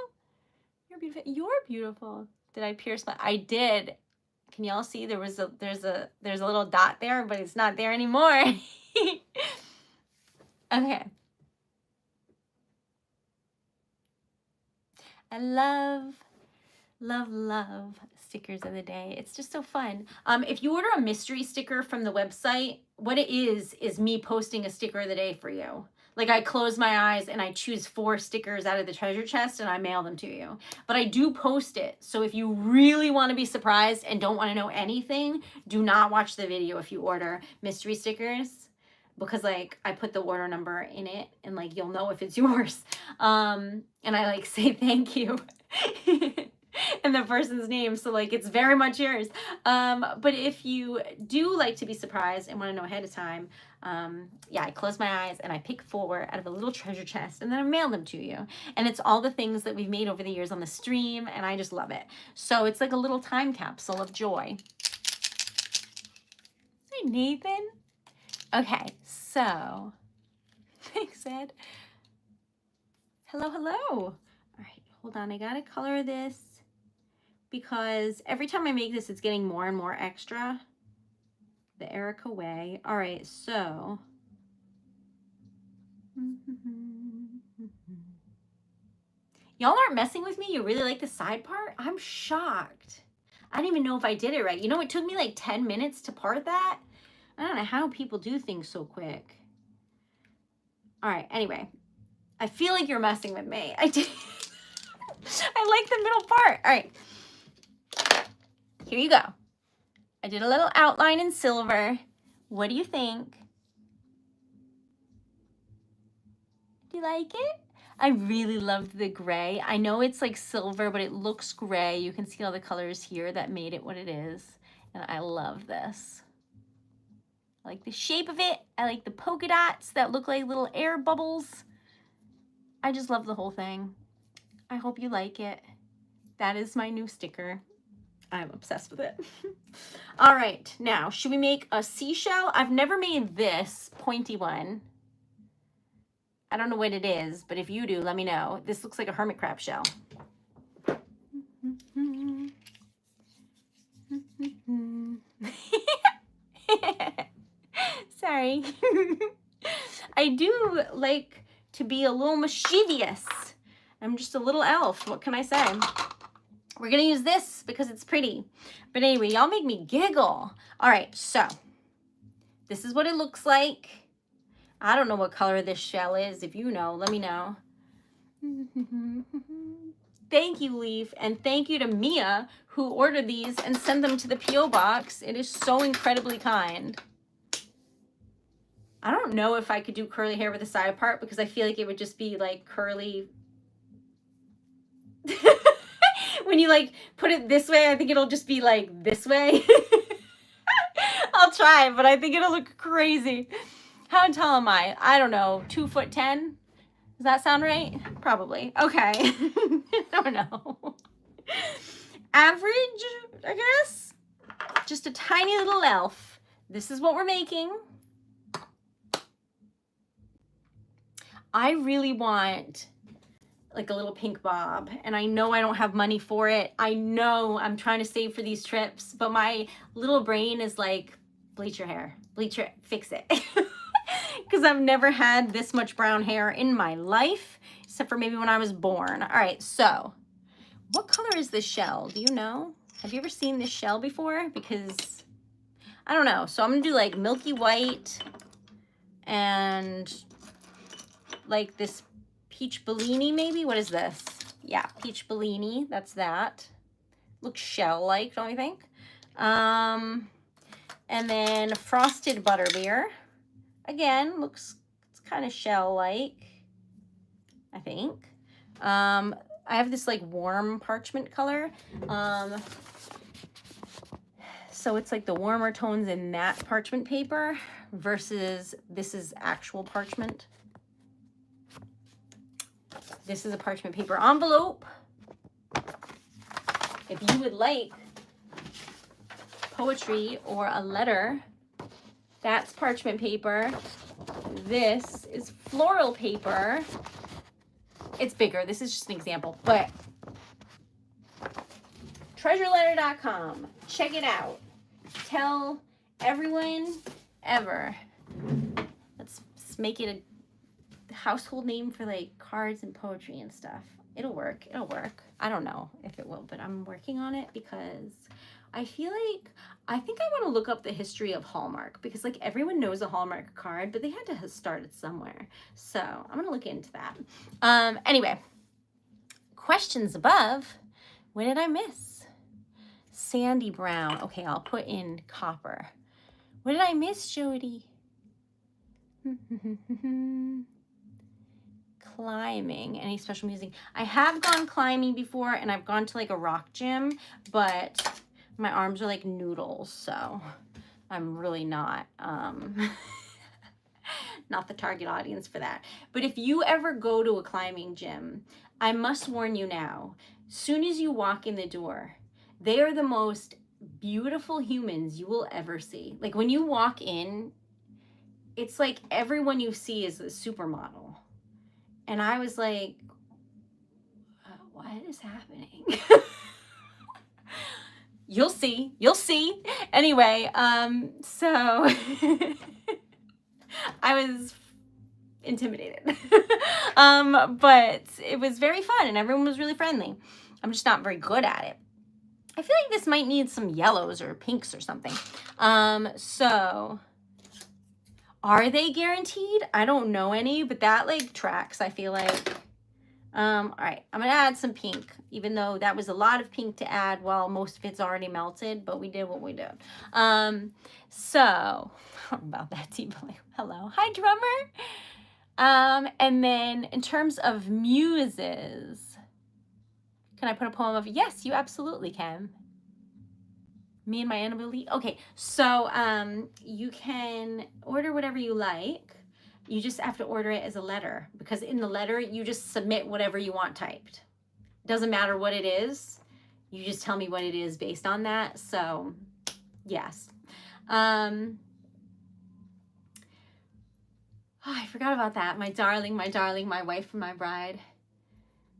You're beautiful. You're beautiful. Did I pierce my... I did. Can y'all see there's a little dot there, but it's not there anymore. Okay. I love stickers of the day. It's just so fun. If you order a mystery sticker from the website, what it is me posting a sticker of the day for you. Like I close my eyes and I choose 4 stickers out of the treasure chest and I mail them to you. But I do post it. So if you really want to be surprised and don't want to know anything, do not watch the video if you order mystery stickers. Because like I put the order number in it and like you'll know if it's yours. And I like say thank you. And the person's name, so like it's very much yours. But if you do like to be surprised and want to know ahead of time, yeah, I close my eyes and I pick 4 out of a little treasure chest and then I mail them to you. And it's all the things that we've made over the years on the stream and I just love it. So it's like a little time capsule of joy. Hi, Nathan. Okay, so thanks, Ed. Hello. All right, hold on. I gotta color this because every time I make this, it's getting more and more extra. The Erica way. All right, so. Y'all aren't messing with me? You really like the side part? I'm shocked. I don't even know if I did it right. You know, it took me like 10 minutes to part that. I don't know how people do things so quick. All right, anyway. I feel like you're messing with me. I did. I like the middle part. All right. Here you go. I did a little outline in silver. What do you think? Do you like it? I really loved the gray. I know it's like silver, but it looks gray. You can see all the colors here that made it what it is. And I love this. I like the shape of it. I like the polka dots that look like little air bubbles. I just love the whole thing. I hope you like it. That is my new sticker. I'm obsessed with it. All right, now, should we make a seashell? I've never made this pointy one. I don't know what it is, but if you do, let me know. This looks like a hermit crab shell. Sorry. I do like to be a little mischievous. I'm just a little elf. What can I say? We're going to use this because it's pretty. But anyway, y'all make me giggle. All right, so This is what it looks like. I don't know what color this shell is. If you know, let me know. Thank you, Leaf, and thank you to Mia, who ordered these and sent them to the P.O. box. It is so incredibly kind. I don't know if I could do curly hair with the side part because I feel like it would just be like curly. When you like put it this way, I think it'll just be like this way. I'll try, but I think it'll look crazy. How tall am I? I don't know, 2'10". Does that sound right? Probably. Okay. I don't know. Average, I guess. Just a tiny little elf. This is what we're making. I really want like a little pink bob, and I know I don't have money for it. I know I'm trying to save for these trips, but my little brain is like, bleach your hair, bleach it, fix it. Because I've never had this much brown hair in my life, except for maybe when I was born. All right, so what color is this shell? Do you know? Have you ever seen this shell before? Because I don't know. So I'm gonna do like milky white and like this peach Bellini maybe. What is this? Yeah, peach Bellini. That's that. Looks shell-like, don't you think? And then frosted butterbeer. Again, looks kind of shell-like, I think. I have this like warm parchment color. So it's like the warmer tones in that parchment paper versus this is actual parchment. This is a parchment paper envelope. If you would like poetry or a letter, that's parchment paper. This is floral paper. It's bigger. This is just an example, but TreasuredLetter.com. Check it out. Tell everyone ever. Let's make it a household name for like cards and poetry and stuff. It'll work. It'll work. I don't know if it will, but I'm working on it because I feel like I think I want to look up the history of Hallmark because like everyone knows a Hallmark card, but they had to have started somewhere. So I'm going to look into that. Anyway, questions above. What did I miss? Sandy brown. Okay, I'll put in copper. What did I miss, Jody? Climbing. Any special music? I have gone climbing before and I've gone to like a rock gym, but my arms are like noodles, so I'm really not not the target audience for that. But if you ever go to a climbing gym, I must warn you now, soon as you walk in the door, they are the most beautiful humans you will ever see. Like when you walk in, it's like everyone you see is a supermodel. And I was like, what is happening? You'll see. You'll see. Anyway, so I was intimidated. But it was very fun and everyone was really friendly. I'm just not very good at it. I feel like this might need some yellows or pinks or something. So are they guaranteed? I don't know any, but that like tracks, I feel like. All right, I'm gonna add some pink, even though that was a lot of pink to add while most of it's already melted, but we did what we did. So about that tea blue. Hello. Hi, drummer. And then in terms of muses, can I put a poem of, yes, you absolutely can. Me and my animal. Okay, so you can order whatever you like. You just have to order it as a letter because in the letter you just submit whatever you want typed. Doesn't matter what it is. You just tell me what it is based on that. So yes. Oh, I forgot about that. My darling, my wife and my bride.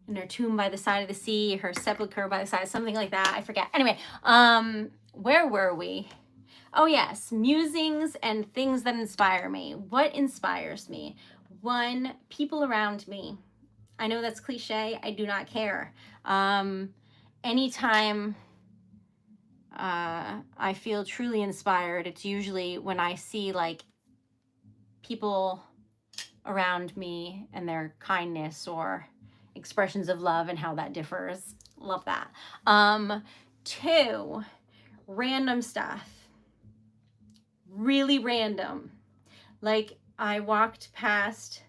And her tomb by the side of the sea, her sepulcher by the side, something like that. I forget. Anyway, where were we? Oh yes, musings and things that inspire me. What inspires me? One, people around me. I know that's cliche. I do not care. Anytime I feel truly inspired, it's usually when I see like people around me and their kindness or expressions of love and how that differs. Love that. 2, random stuff. Really random. Like I walked past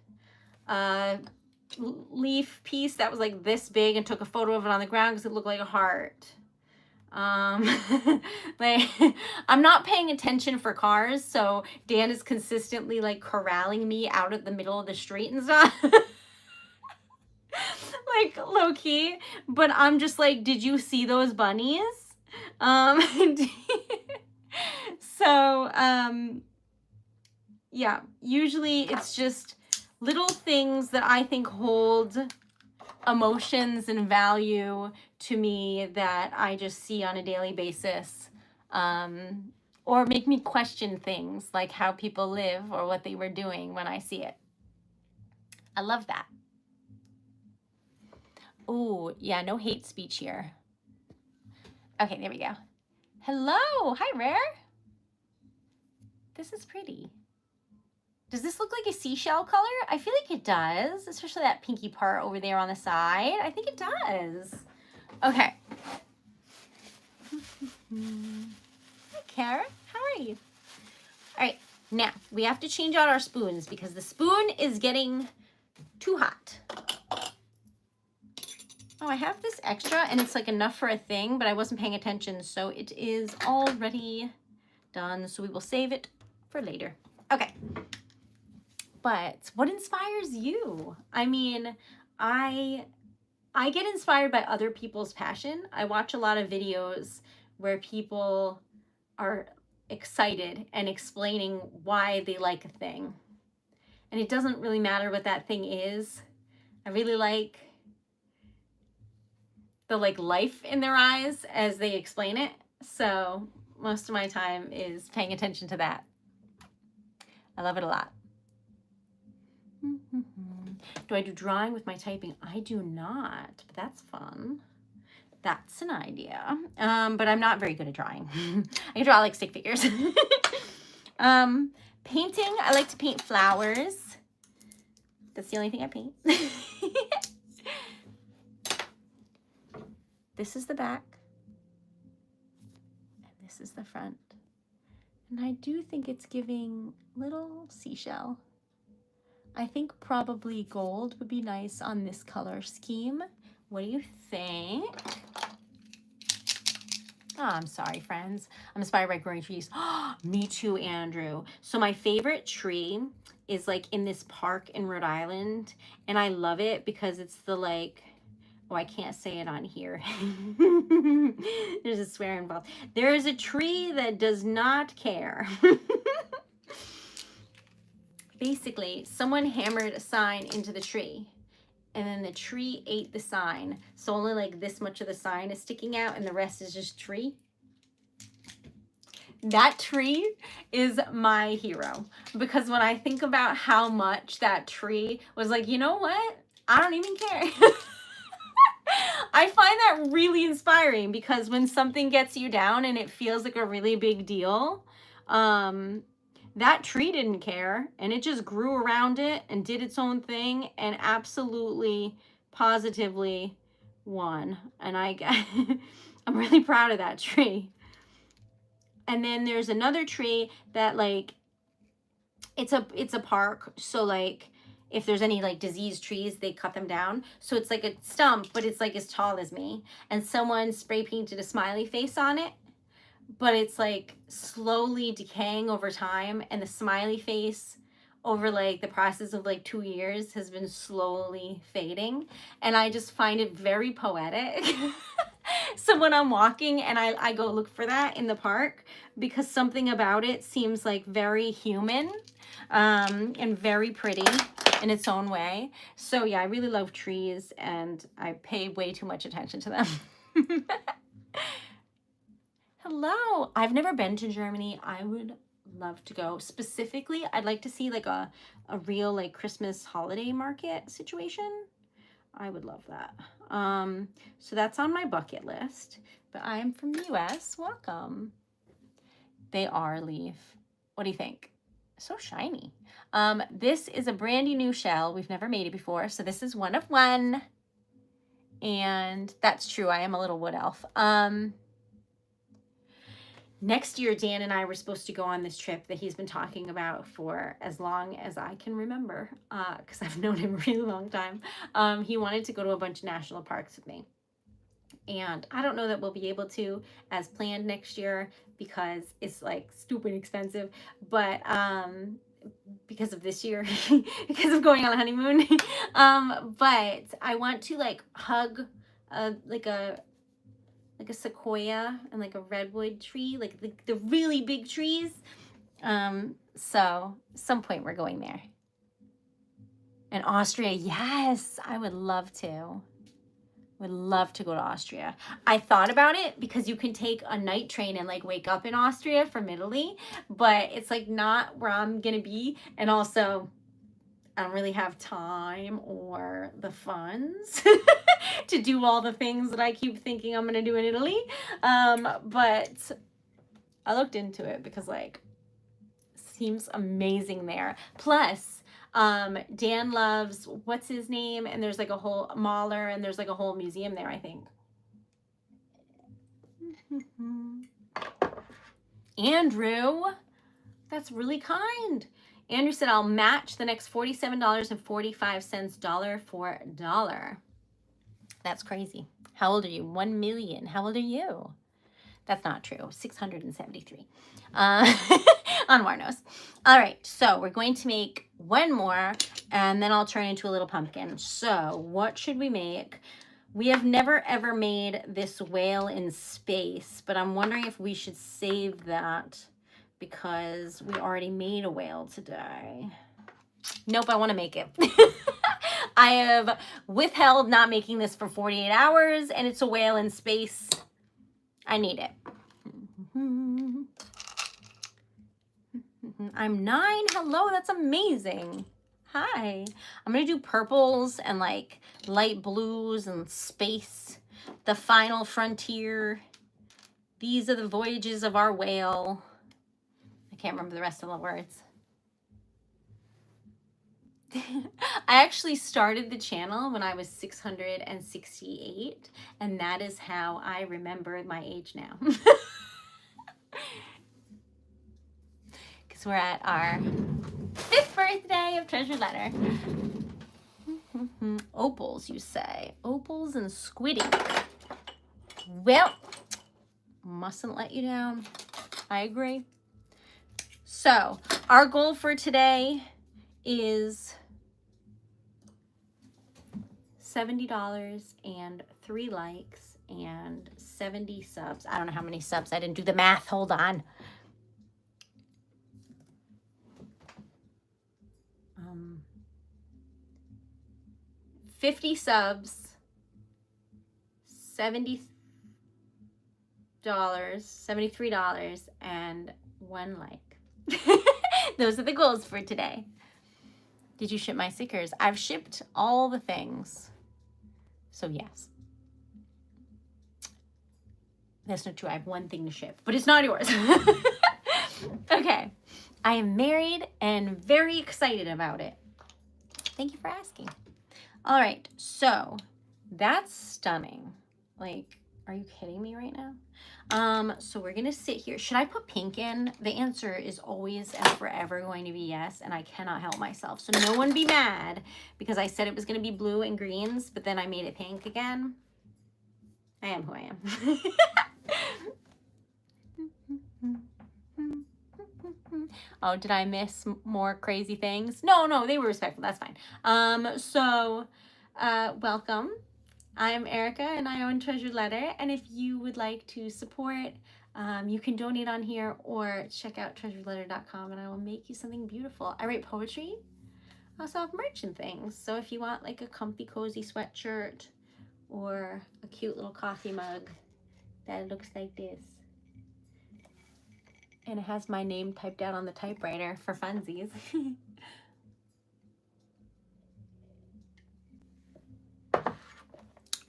a leaf piece that was like this big and took a photo of it on the ground because it looked like a heart. Like I'm not paying attention for cars, so Dan is consistently like corralling me out at the middle of the street and stuff. Like low key, but I'm just like, did you see those bunnies? Um so yeah, usually it's just little things that I think hold emotions and value to me that I just see on a daily basis, or make me question things like how people live or what they were doing when I see it. I love that. Oh, yeah, no hate speech here. Okay, there we go. Hello. Hi, Rare. This is pretty. Does this look like a seashell color? I feel like it does, especially that pinky part over there on the side. I think it does. Okay. Hi, Kara. How are you? All right, now we have to change out our spoons because the spoon is getting too hot. Oh, I have this extra and it's like enough for a thing, but I wasn't paying attention, so it is already done. So we will save it for later. Okay. But what inspires you? I mean, I get inspired by other people's passion. I watch a lot of videos where people are excited and explaining why they like a thing. And it doesn't really matter what that thing is. I really like the like life in their eyes as they explain it. So most of my time is paying attention to that. I love it a lot. Do I do drawing with my typing? I do not, but that's fun. That's an idea. But I'm not very good at drawing. I can draw like stick figures. Painting, I like to paint flowers. That's the only thing I paint. This is the back. And this is the front. And I do think it's giving little seashell. I think probably gold would be nice on this color scheme. What do you think? Oh, I'm sorry, friends. I'm inspired by growing trees. Me too, Andrew. So my favorite tree is like in this park in Rhode Island. And I love it because it's the like, oh, I can't say it on here. There's a swear involved. There is a tree that does not care. Basically, someone hammered a sign into the tree and then the tree ate the sign. So only like this much of the sign is sticking out and the rest is just tree. That tree is my hero because when I think about how much that tree was like, you know what? I don't even care. I find that really inspiring because when something gets you down and it feels like a really big deal, that tree didn't care and it just grew around it and did its own thing and absolutely positively won. And I'm really proud of that tree. And then there's another tree that like, it's a park. So like if there's any like diseased trees, they cut them down. So it's like a stump, but it's like as tall as me. And someone spray painted a smiley face on it. But it's like slowly decaying over time, and the smiley face over like the process of like 2 years has been slowly fading, and I just find it very poetic. So when I'm walking and I go look for that in the park because something about it seems like very human, and very pretty in its own way. So yeah, I really love trees and I pay way too much attention to them. Hello. I've never been to Germany. I would love to go. Specifically, I'd like to see like a real like Christmas holiday market situation. I would love that. So that's on my bucket list. But I am from the US. Welcome. They are leaf. What do you think? So shiny. This is a brandy new shell. We've never made it before. So this is 1 of 1. And that's true. I am a little wood elf. Next year, Dan and I were supposed to go on this trip that he's been talking about for as long as I can remember, because I've known him a really long time. He wanted to go to a bunch of national parks with me. And I don't know that we'll be able to as planned next year because it's like stupid expensive, but because of this year, because of going on a honeymoon. But I want to like hug like a sequoia and like a redwood tree, like the really big trees. So some point we're going there. And Austria, yes, I would love to. Would love to go to Austria. I thought about it because you can take a night train and like wake up in Austria from Italy, but it's like not where I'm gonna be. And also I don't really have time or the funds to do all the things that I keep thinking I'm gonna do in Italy. But I looked into it because like seems amazing there. Plus Dan loves, what's his name? And there's like a whole Mahler and there's like a whole museum there, I think. Andrew, that's really kind. Andrew said, I'll match the next $47.45 dollar for dollar. That's crazy. How old are you? 1 million. How old are you? That's not true. 673. On Warnos. All right, so we're going to make one more and then I'll turn into a little pumpkin. So what should we make? We have never ever made this whale in space, but I'm wondering if we should save that because we already made a whale today. Nope, I want to make it. I have withheld not making this for 48 hours and it's a whale in space. I need it. I'm 9. Hello, that's amazing. Hi. I'm going to do purples and like light blues and space. The final frontier. These are the voyages of our whale. I can't remember the rest of the words. I actually started the channel when I was 668, and that is how I remember my age now. Because we're at our 5th birthday of Treasured Letter. Opals, you say. Opals and squiddy. Well, mustn't let you down. I agree. So, our goal for today is $70 and 3 likes and 70 subs. I don't know how many subs. I didn't do the math. Hold on. 50 subs, $73, and 1 like. Those are the goals for today. Did you ship my stickers? I've shipped all the things. So yes. That's not true. I have 1 thing to ship, but it's not yours. Okay. I am married and very excited about it. Thank you for asking. All right. So that's stunning. Like, are you kidding me right now? So we're going to sit here. Should I put pink in? The answer is always and forever going to be yes, and I cannot help myself. So no one be mad because I said it was going to be blue and greens, but then I made it pink again. I am who I am. Oh, did I miss more crazy things? No, they were respectful. That's fine. Welcome. I'm Erica and I own Treasured Letter, and if you would like to support, you can donate on here or check out TreasuredLetter.com and I will make you something beautiful. I write poetry. I also have merch and things, so if you want like a comfy cozy sweatshirt or a cute little coffee mug that looks like this, and it has my name typed out on the typewriter for funsies.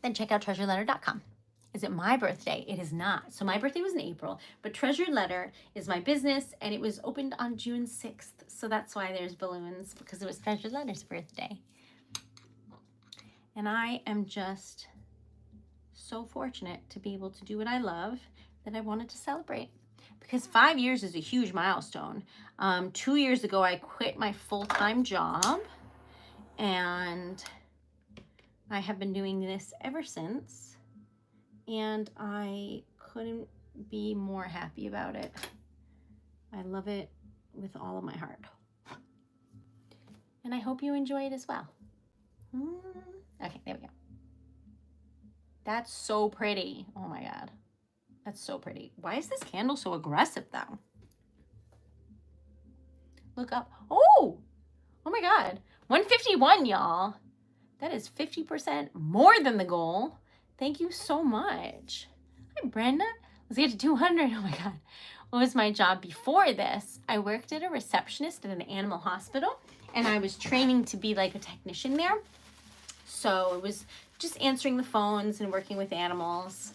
then check out TreasuredLetter.com. Is it my birthday? It is not. So my birthday was in April, but Treasured Letter is my business, and it was opened on June 6th. So that's why there's balloons, because it was Treasured Letter's birthday. And I am just so fortunate to be able to do what I love that I wanted to celebrate. Because 5 years is a huge milestone. 2 years ago, I quit my full-time job, and I have been doing this ever since. And I couldn't be more happy about it. I love it with all of my heart. And I hope you enjoy it as well. Okay, there we go. That's so pretty. Oh my God. That's so pretty. Why is this candle so aggressive though? Look up. Oh my God. 151, y'all. That is 50% more than the goal. Thank you so much. Hi, Brenda. Let's get to 200. Oh my God. What was my job before this? I worked at a receptionist at an animal hospital, and I was training to be like a technician there. So it was just answering the phones and working with animals.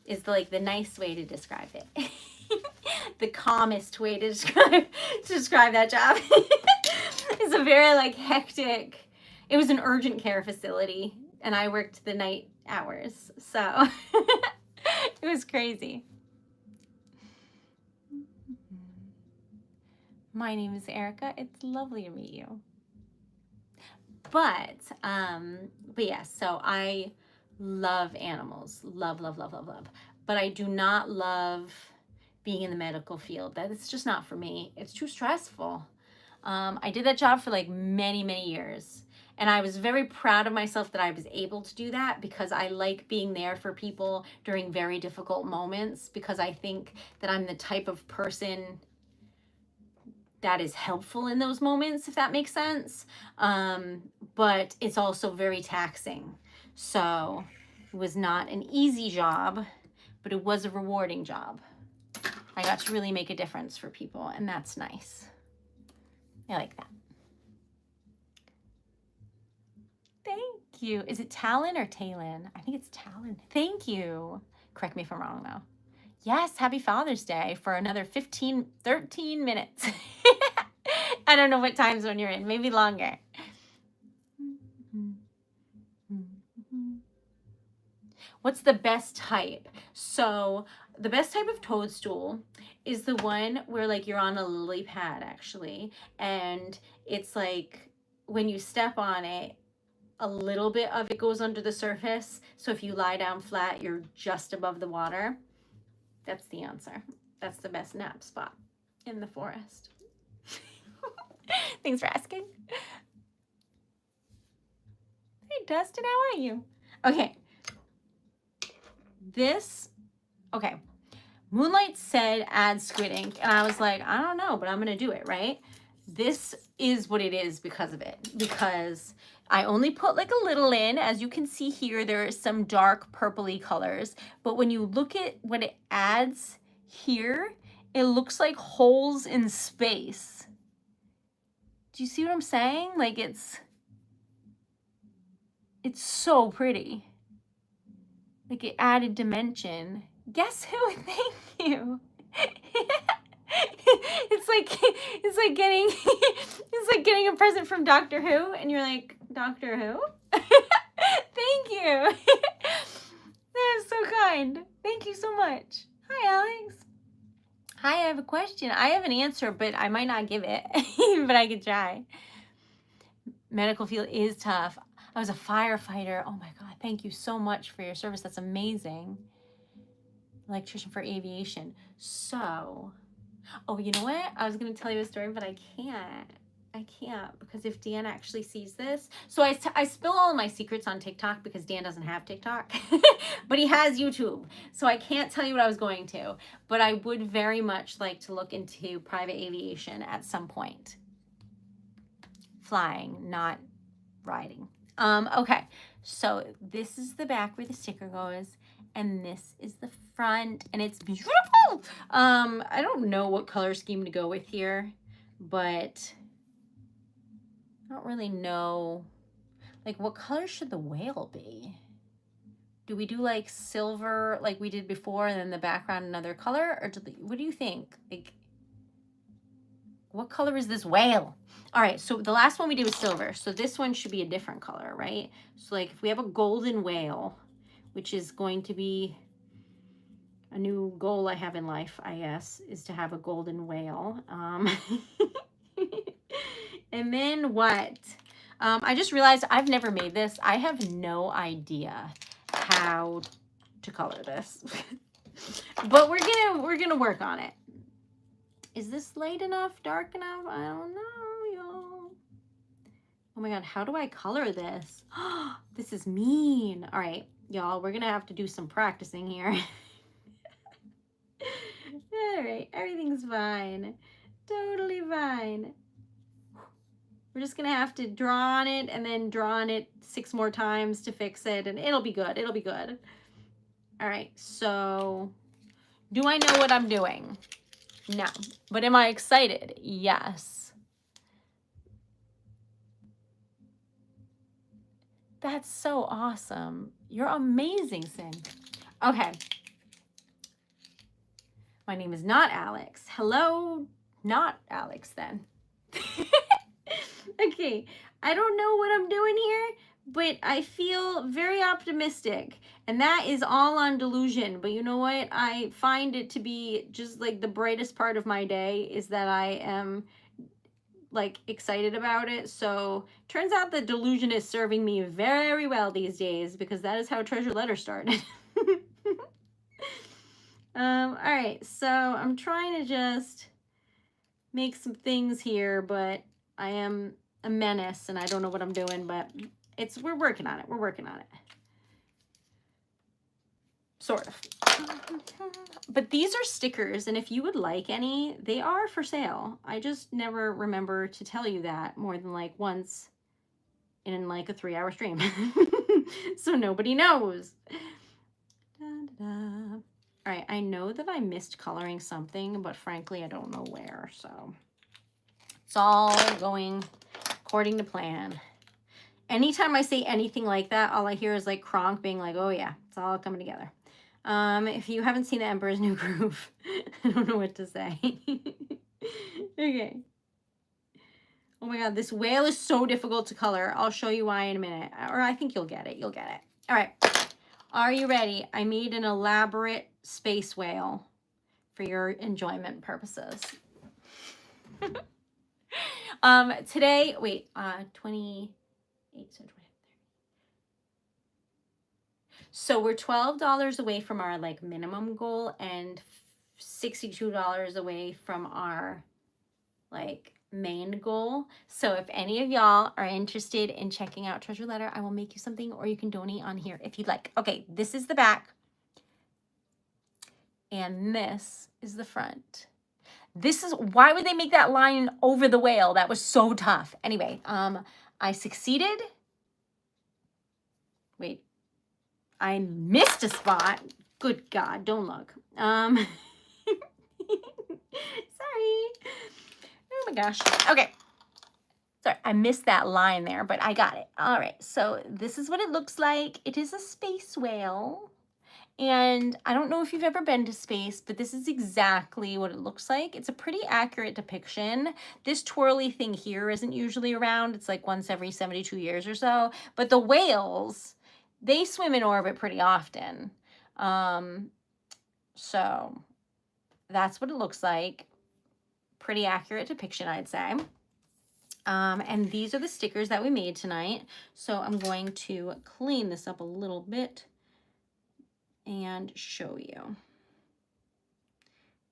Is the nice way to describe it. The calmest way to describe that job. It's a very hectic. It was an urgent care facility, and I worked the night hours, so it was crazy. My name is Erica. It's lovely to meet you. But yes, so I love animals. Love, love, love, love, love. But I do not love being in the medical field. That's just not for me. It's too stressful. I did that job for many, many years. And I was very proud of myself that I was able to do that, because I like being there for people during very difficult moments, because I think that I'm the type of person that is helpful in those moments, if that makes sense. But it's also very taxing. So it was not an easy job, but it was a rewarding job. I got to really make a difference for people, and that's nice. I like that. Thank you. Is it Talon or Talon? I think it's Talon. Thank you. Correct me if I'm wrong, though. Yes, happy Father's Day for another 13 minutes. I don't know what time zone you're in. Maybe longer. What's the best type? So the best type of toadstool is the one where you're on a lily pad, actually. And it's when you step on it, a little bit of it goes under the surface. So if you lie down flat, you're just above the water. That's the answer. That's the best nap spot in the forest. Thanks for asking. Hey, Dustin, how are you? Okay. Okay. Moonlight said add squid ink, and I was like, I don't know, but I'm going to do it, right? This is what it is because of it. Because I only put a little in. As you can see here, there are some dark purpley colors. But when you look at what it adds here, it looks like holes in space. Do you see what I'm saying? It's so pretty. It added dimension. Guess who? Thank you. It's like getting a present from Doctor Who, and you're like, Doctor Who? Thank you. That is so kind. Thank you so much. Hi, Alex. Hi, I have a question. I have an answer, but I might not give it, but I could try. Medical field is tough. I was a firefighter. Oh my God. Thank you so much for your service. That's amazing. Electrician for aviation. So, oh, you know what? I was going to tell you a story, but I can't. Because if Dan actually sees this. So I spill all of my secrets on TikTok because Dan doesn't have TikTok, but he has YouTube. So I can't tell you what I was going to, but I would very much like to look into private aviation at some point. Flying, not riding. Okay, so this is the back where the sticker goes, and this is the front, and it's beautiful. I don't know what color scheme to go with here, but I don't really know. Like, what color should the whale be? Do we do like silver like we did before and then the background another color? Or what do you think? Like, what color is this whale? All right, so the last one we did was silver. So this one should be a different color, right? So like if we have a golden whale, which is going to be a new goal I have in life, I guess, is to have a golden whale. And then what? I just realized I've never made this. I have no idea how to color this. But we're gonna work on it. Is this light enough, dark enough? I don't know, y'all. Oh my god, how do I color this? This is mean. All right, y'all, we're gonna have to do some practicing here. All right, everything's fine. Totally fine. We're just gonna have to draw on it and then draw on it 6 more times to fix it, and it'll be good. It'll be good. All right, so do I know what I'm doing? No. But am I excited? Yes. That's so awesome. You're amazing, Sin. Okay. My name is not Alex. Hello, not Alex then. Okay. I don't know what I'm doing here, but I feel very optimistic. And that is all on delusion. But you know what? I find it to be just like the brightest part of my day is that I am like excited about it. So turns out that delusion is serving me very well these days because that is how Treasured Letter started. All right, so I'm trying to just make some things here, but I am a menace and I don't know what I'm doing, but we're working on it. We're working on it. Sort of. But these are stickers, and if you would like any, they are for sale. I just never remember to tell you that more than like once in like a 3-hour stream. So nobody knows. Da, da, da. All right, I know that I missed coloring something, but frankly, I don't know where, so it's all going according to plan. Anytime I say anything like that, all I hear is like Kronk being like, oh yeah, it's all coming together. If you haven't seen The Emperor's New Groove, I don't know what to say. Okay. Oh my god, this whale is so difficult to color. I'll show you why in a minute. Or I think you'll get it. You'll get it. All right. Are you ready? I made an elaborate space whale for your enjoyment purposes. Today, wait, 28, so 20. So we're $12 away from our like minimum goal and $62 away from our like main goal. So if any of y'all are interested in checking out Treasured Letter, I will make you something, or you can donate on here if you'd like. Okay, this is the back. And this is the front. This is, why would they make that line over the whale? That was so tough. Anyway, I succeeded. Wait, I missed a spot. Good God, don't look. Sorry. Oh my gosh. Okay. Sorry, I missed that line there, but I got it. All right, so this is what it looks like. It is a space whale. And I don't know if you've ever been to space, but this is exactly what it looks like. It's a pretty accurate depiction. This twirly thing here isn't usually around. It's like once every 72 years or so. But the whales, they swim in orbit pretty often. So that's what it looks like. Pretty accurate depiction, I'd say. And these are the stickers that we made tonight. So I'm going to clean this up a little bit and show you.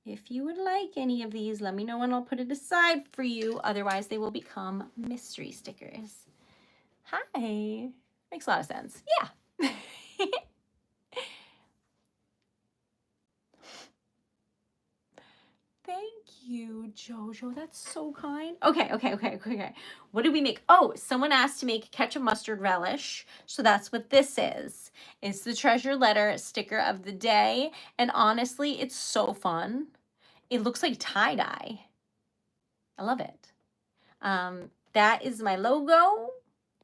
If you would like any of these, let me know and I'll put it aside for you. Otherwise, they will become mystery stickers. Hi. Makes a lot of sense. Yeah. Thank you, Jojo. That's so kind. Okay. What did we make? Oh, someone asked to make ketchup mustard relish. So that's what this is. It's the Treasured Letter sticker of the day. And honestly, it's so fun. It looks like tie-dye. I love it. That is my logo.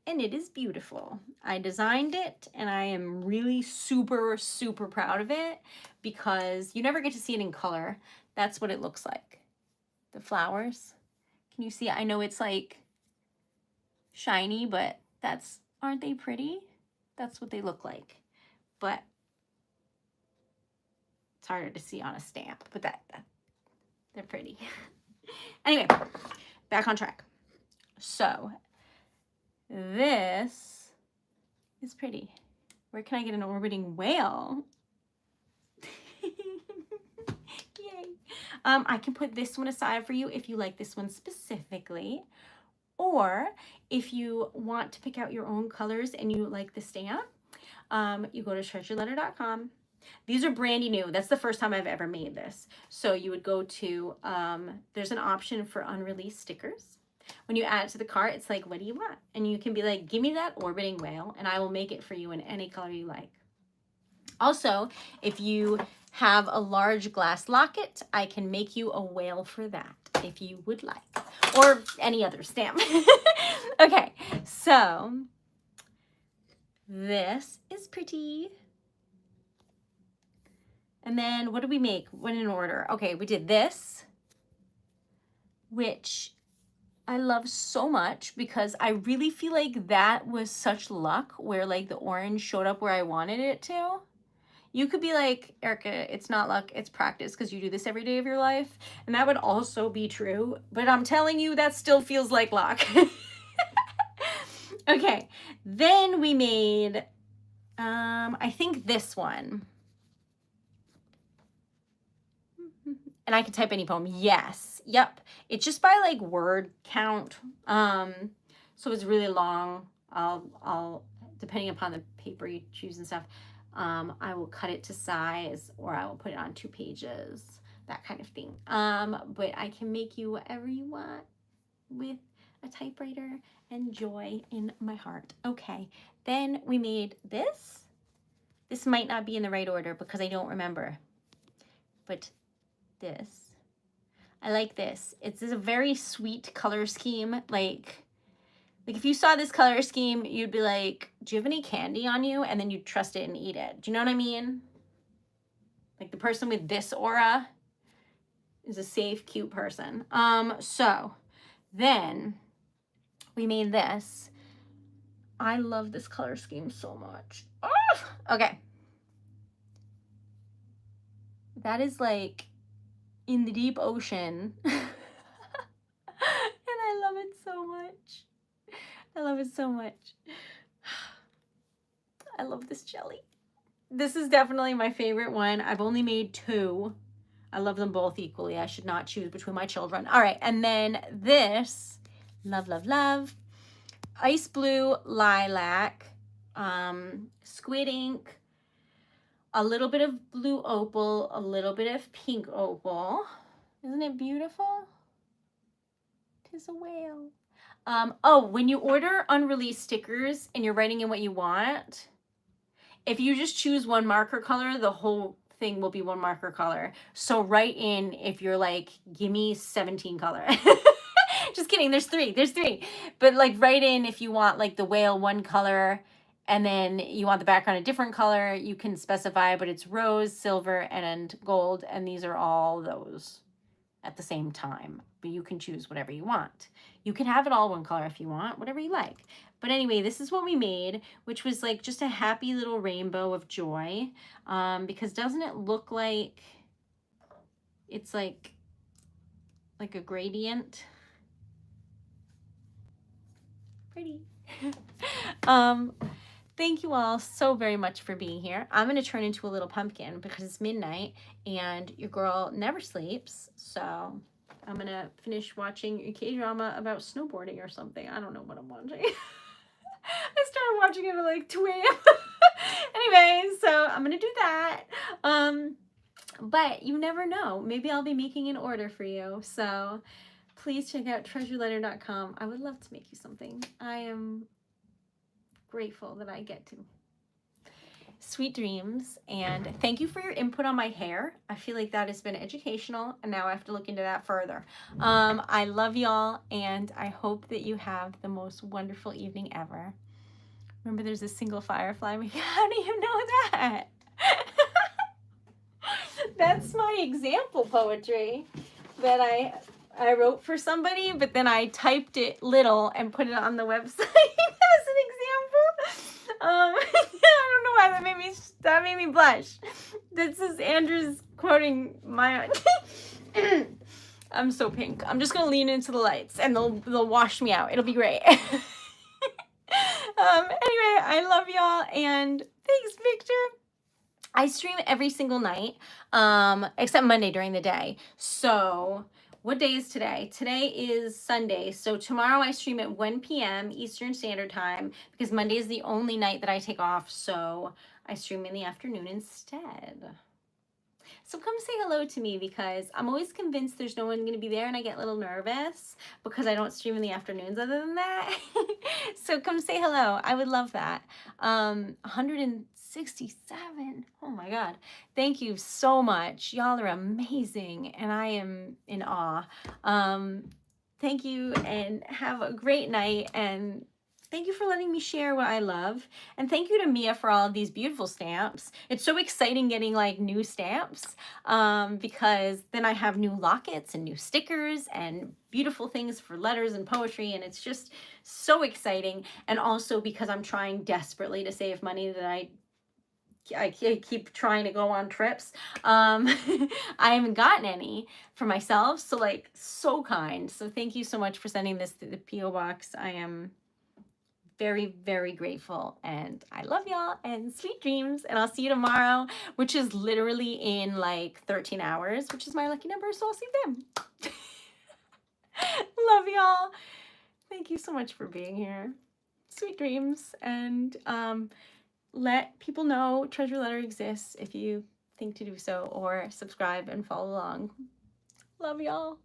and it is beautiful. I designed it, and I am really super, super proud of it because you never get to see it in color. That's what it looks like. The flowers. Can you see it? I know it's like shiny, but aren't they pretty? That's what they look like. But it's harder to see on a stamp, but they're pretty. Anyway, back on track. So this is pretty. Where can I get an orbiting whale? Yay. I can put this one aside for you if you like this one specifically. Or if you want to pick out your own colors and you like the stamp, you go to TreasuredLetter.com. These are brandy new. That's the first time I've ever made this. So you would go to, there's an option for unreleased stickers. When you add it to the cart, it's like, what do you want? And you can be like, give me that orbiting whale, and I will make it for you in any color you like. Also, if you have a large glass locket, I can make you a whale for that if you would like, or any other stamp. Okay, so this is pretty. And then what did we make? Went in order. Okay, we did this, which I love so much because I really feel like that was such luck where like the orange showed up where I wanted it to. You could be like, Erica, it's not luck, it's practice because you do this every day of your life. And that would also be true. But I'm telling you, that still feels like luck. Okay, then we made, I think this one. And I can type any poem. Yes. Yep. It's just by like word count. So it's really long. I'll depending upon the paper you choose and stuff, I will cut it to size or I will put it on 2 pages, that kind of thing. But I can make you whatever you want with a typewriter and joy in my heart. Okay. Then we made this. This might not be in the right order because I don't remember. But this. I like this. It's a very sweet color scheme. Like if you saw this color scheme, you'd be like, do you have any candy on you? And then you'd trust it and eat it. Do you know what I mean? Like the person with this aura is a safe, cute person. So then we made this. I love this color scheme so much. Oh! Okay. That is like in the deep ocean. And I love it so much. I love it so much. I love this jelly. This is definitely my favorite one. I've only made 2. I love them both equally. I should not choose between my children. All right, and then this, love, love, love. Ice blue lilac, squid ink, a little bit of blue opal, a little bit of pink opal. Isn't it beautiful? Tis a whale. Oh, when you order unreleased stickers and you're writing in what you want, if you just choose one marker color, the whole thing will be one marker color. So write in if you're like, give me 17 color. Just kidding, there's 3. But like write in if you want like the whale one color and then you want the background a different color, you can specify, but it's rose, silver, and gold, and these are all those at the same time. But you can choose whatever you want. You can have it all one color if you want, whatever you like. But anyway, this is what we made, which was like just a happy little rainbow of joy. Because doesn't it look like it's like a gradient? Pretty. Thank you all so very much for being here. I'm going to turn into a little pumpkin because it's midnight and your girl never sleeps. So I'm going to finish watching a K-drama about snowboarding or something. I don't know what I'm watching. I started watching it at like 2 a.m. Anyway, so I'm going to do that. But you never know. Maybe I'll be making an order for you. So please check out TreasuredLetter.com. I would love to make you something. I am grateful that I get to. sweet dreams, and thank you for your input on my hair. I feel like that has been educational, and now I have to look into that further. I love y'all, and I hope that you have the most wonderful evening ever. Remember, there's a single firefly. How do you know that? That's my example poetry that I wrote for somebody, but then I typed it little and put it on the website as an example. I don't know why that made me blush. This is Andrew's quoting my. I'm so pink. I'm just gonna lean into the lights and they'll wash me out. It'll be great. Anyway, I love y'all, and thanks, Victor. I stream every single night, except Monday during the day. So what day is today? Today is Sunday. So tomorrow I stream at 1 p.m. Eastern Standard Time, because Monday is the only night that I take off. So I stream in the afternoon instead. So come say hello to me, because I'm always convinced there's no one going to be there, and I get a little nervous because I don't stream in the afternoons other than that. So come say hello. I would love that. 167. Oh my God. Thank you so much. Y'all are amazing, and I am in awe. Thank you, and have a great night, and thank you for letting me share what I love. And thank you to Mia for all of these beautiful stamps. It's so exciting getting like new stamps, because then I have new lockets and new stickers and beautiful things for letters and poetry. And it's just so exciting. And also because I'm trying desperately to save money that I keep trying to go on trips. I haven't gotten any for myself. So like, so kind. So thank you so much for sending this to the P.O. box. I am very, very grateful, and I love y'all, and sweet dreams, and I'll see you tomorrow, which is literally in like 13 hours, which is my lucky number, so I'll see you then. Love y'all. Thank you so much for being here. Sweet dreams, and let people know Treasure Letter exists if you think to do so, or subscribe and follow along. Love y'all.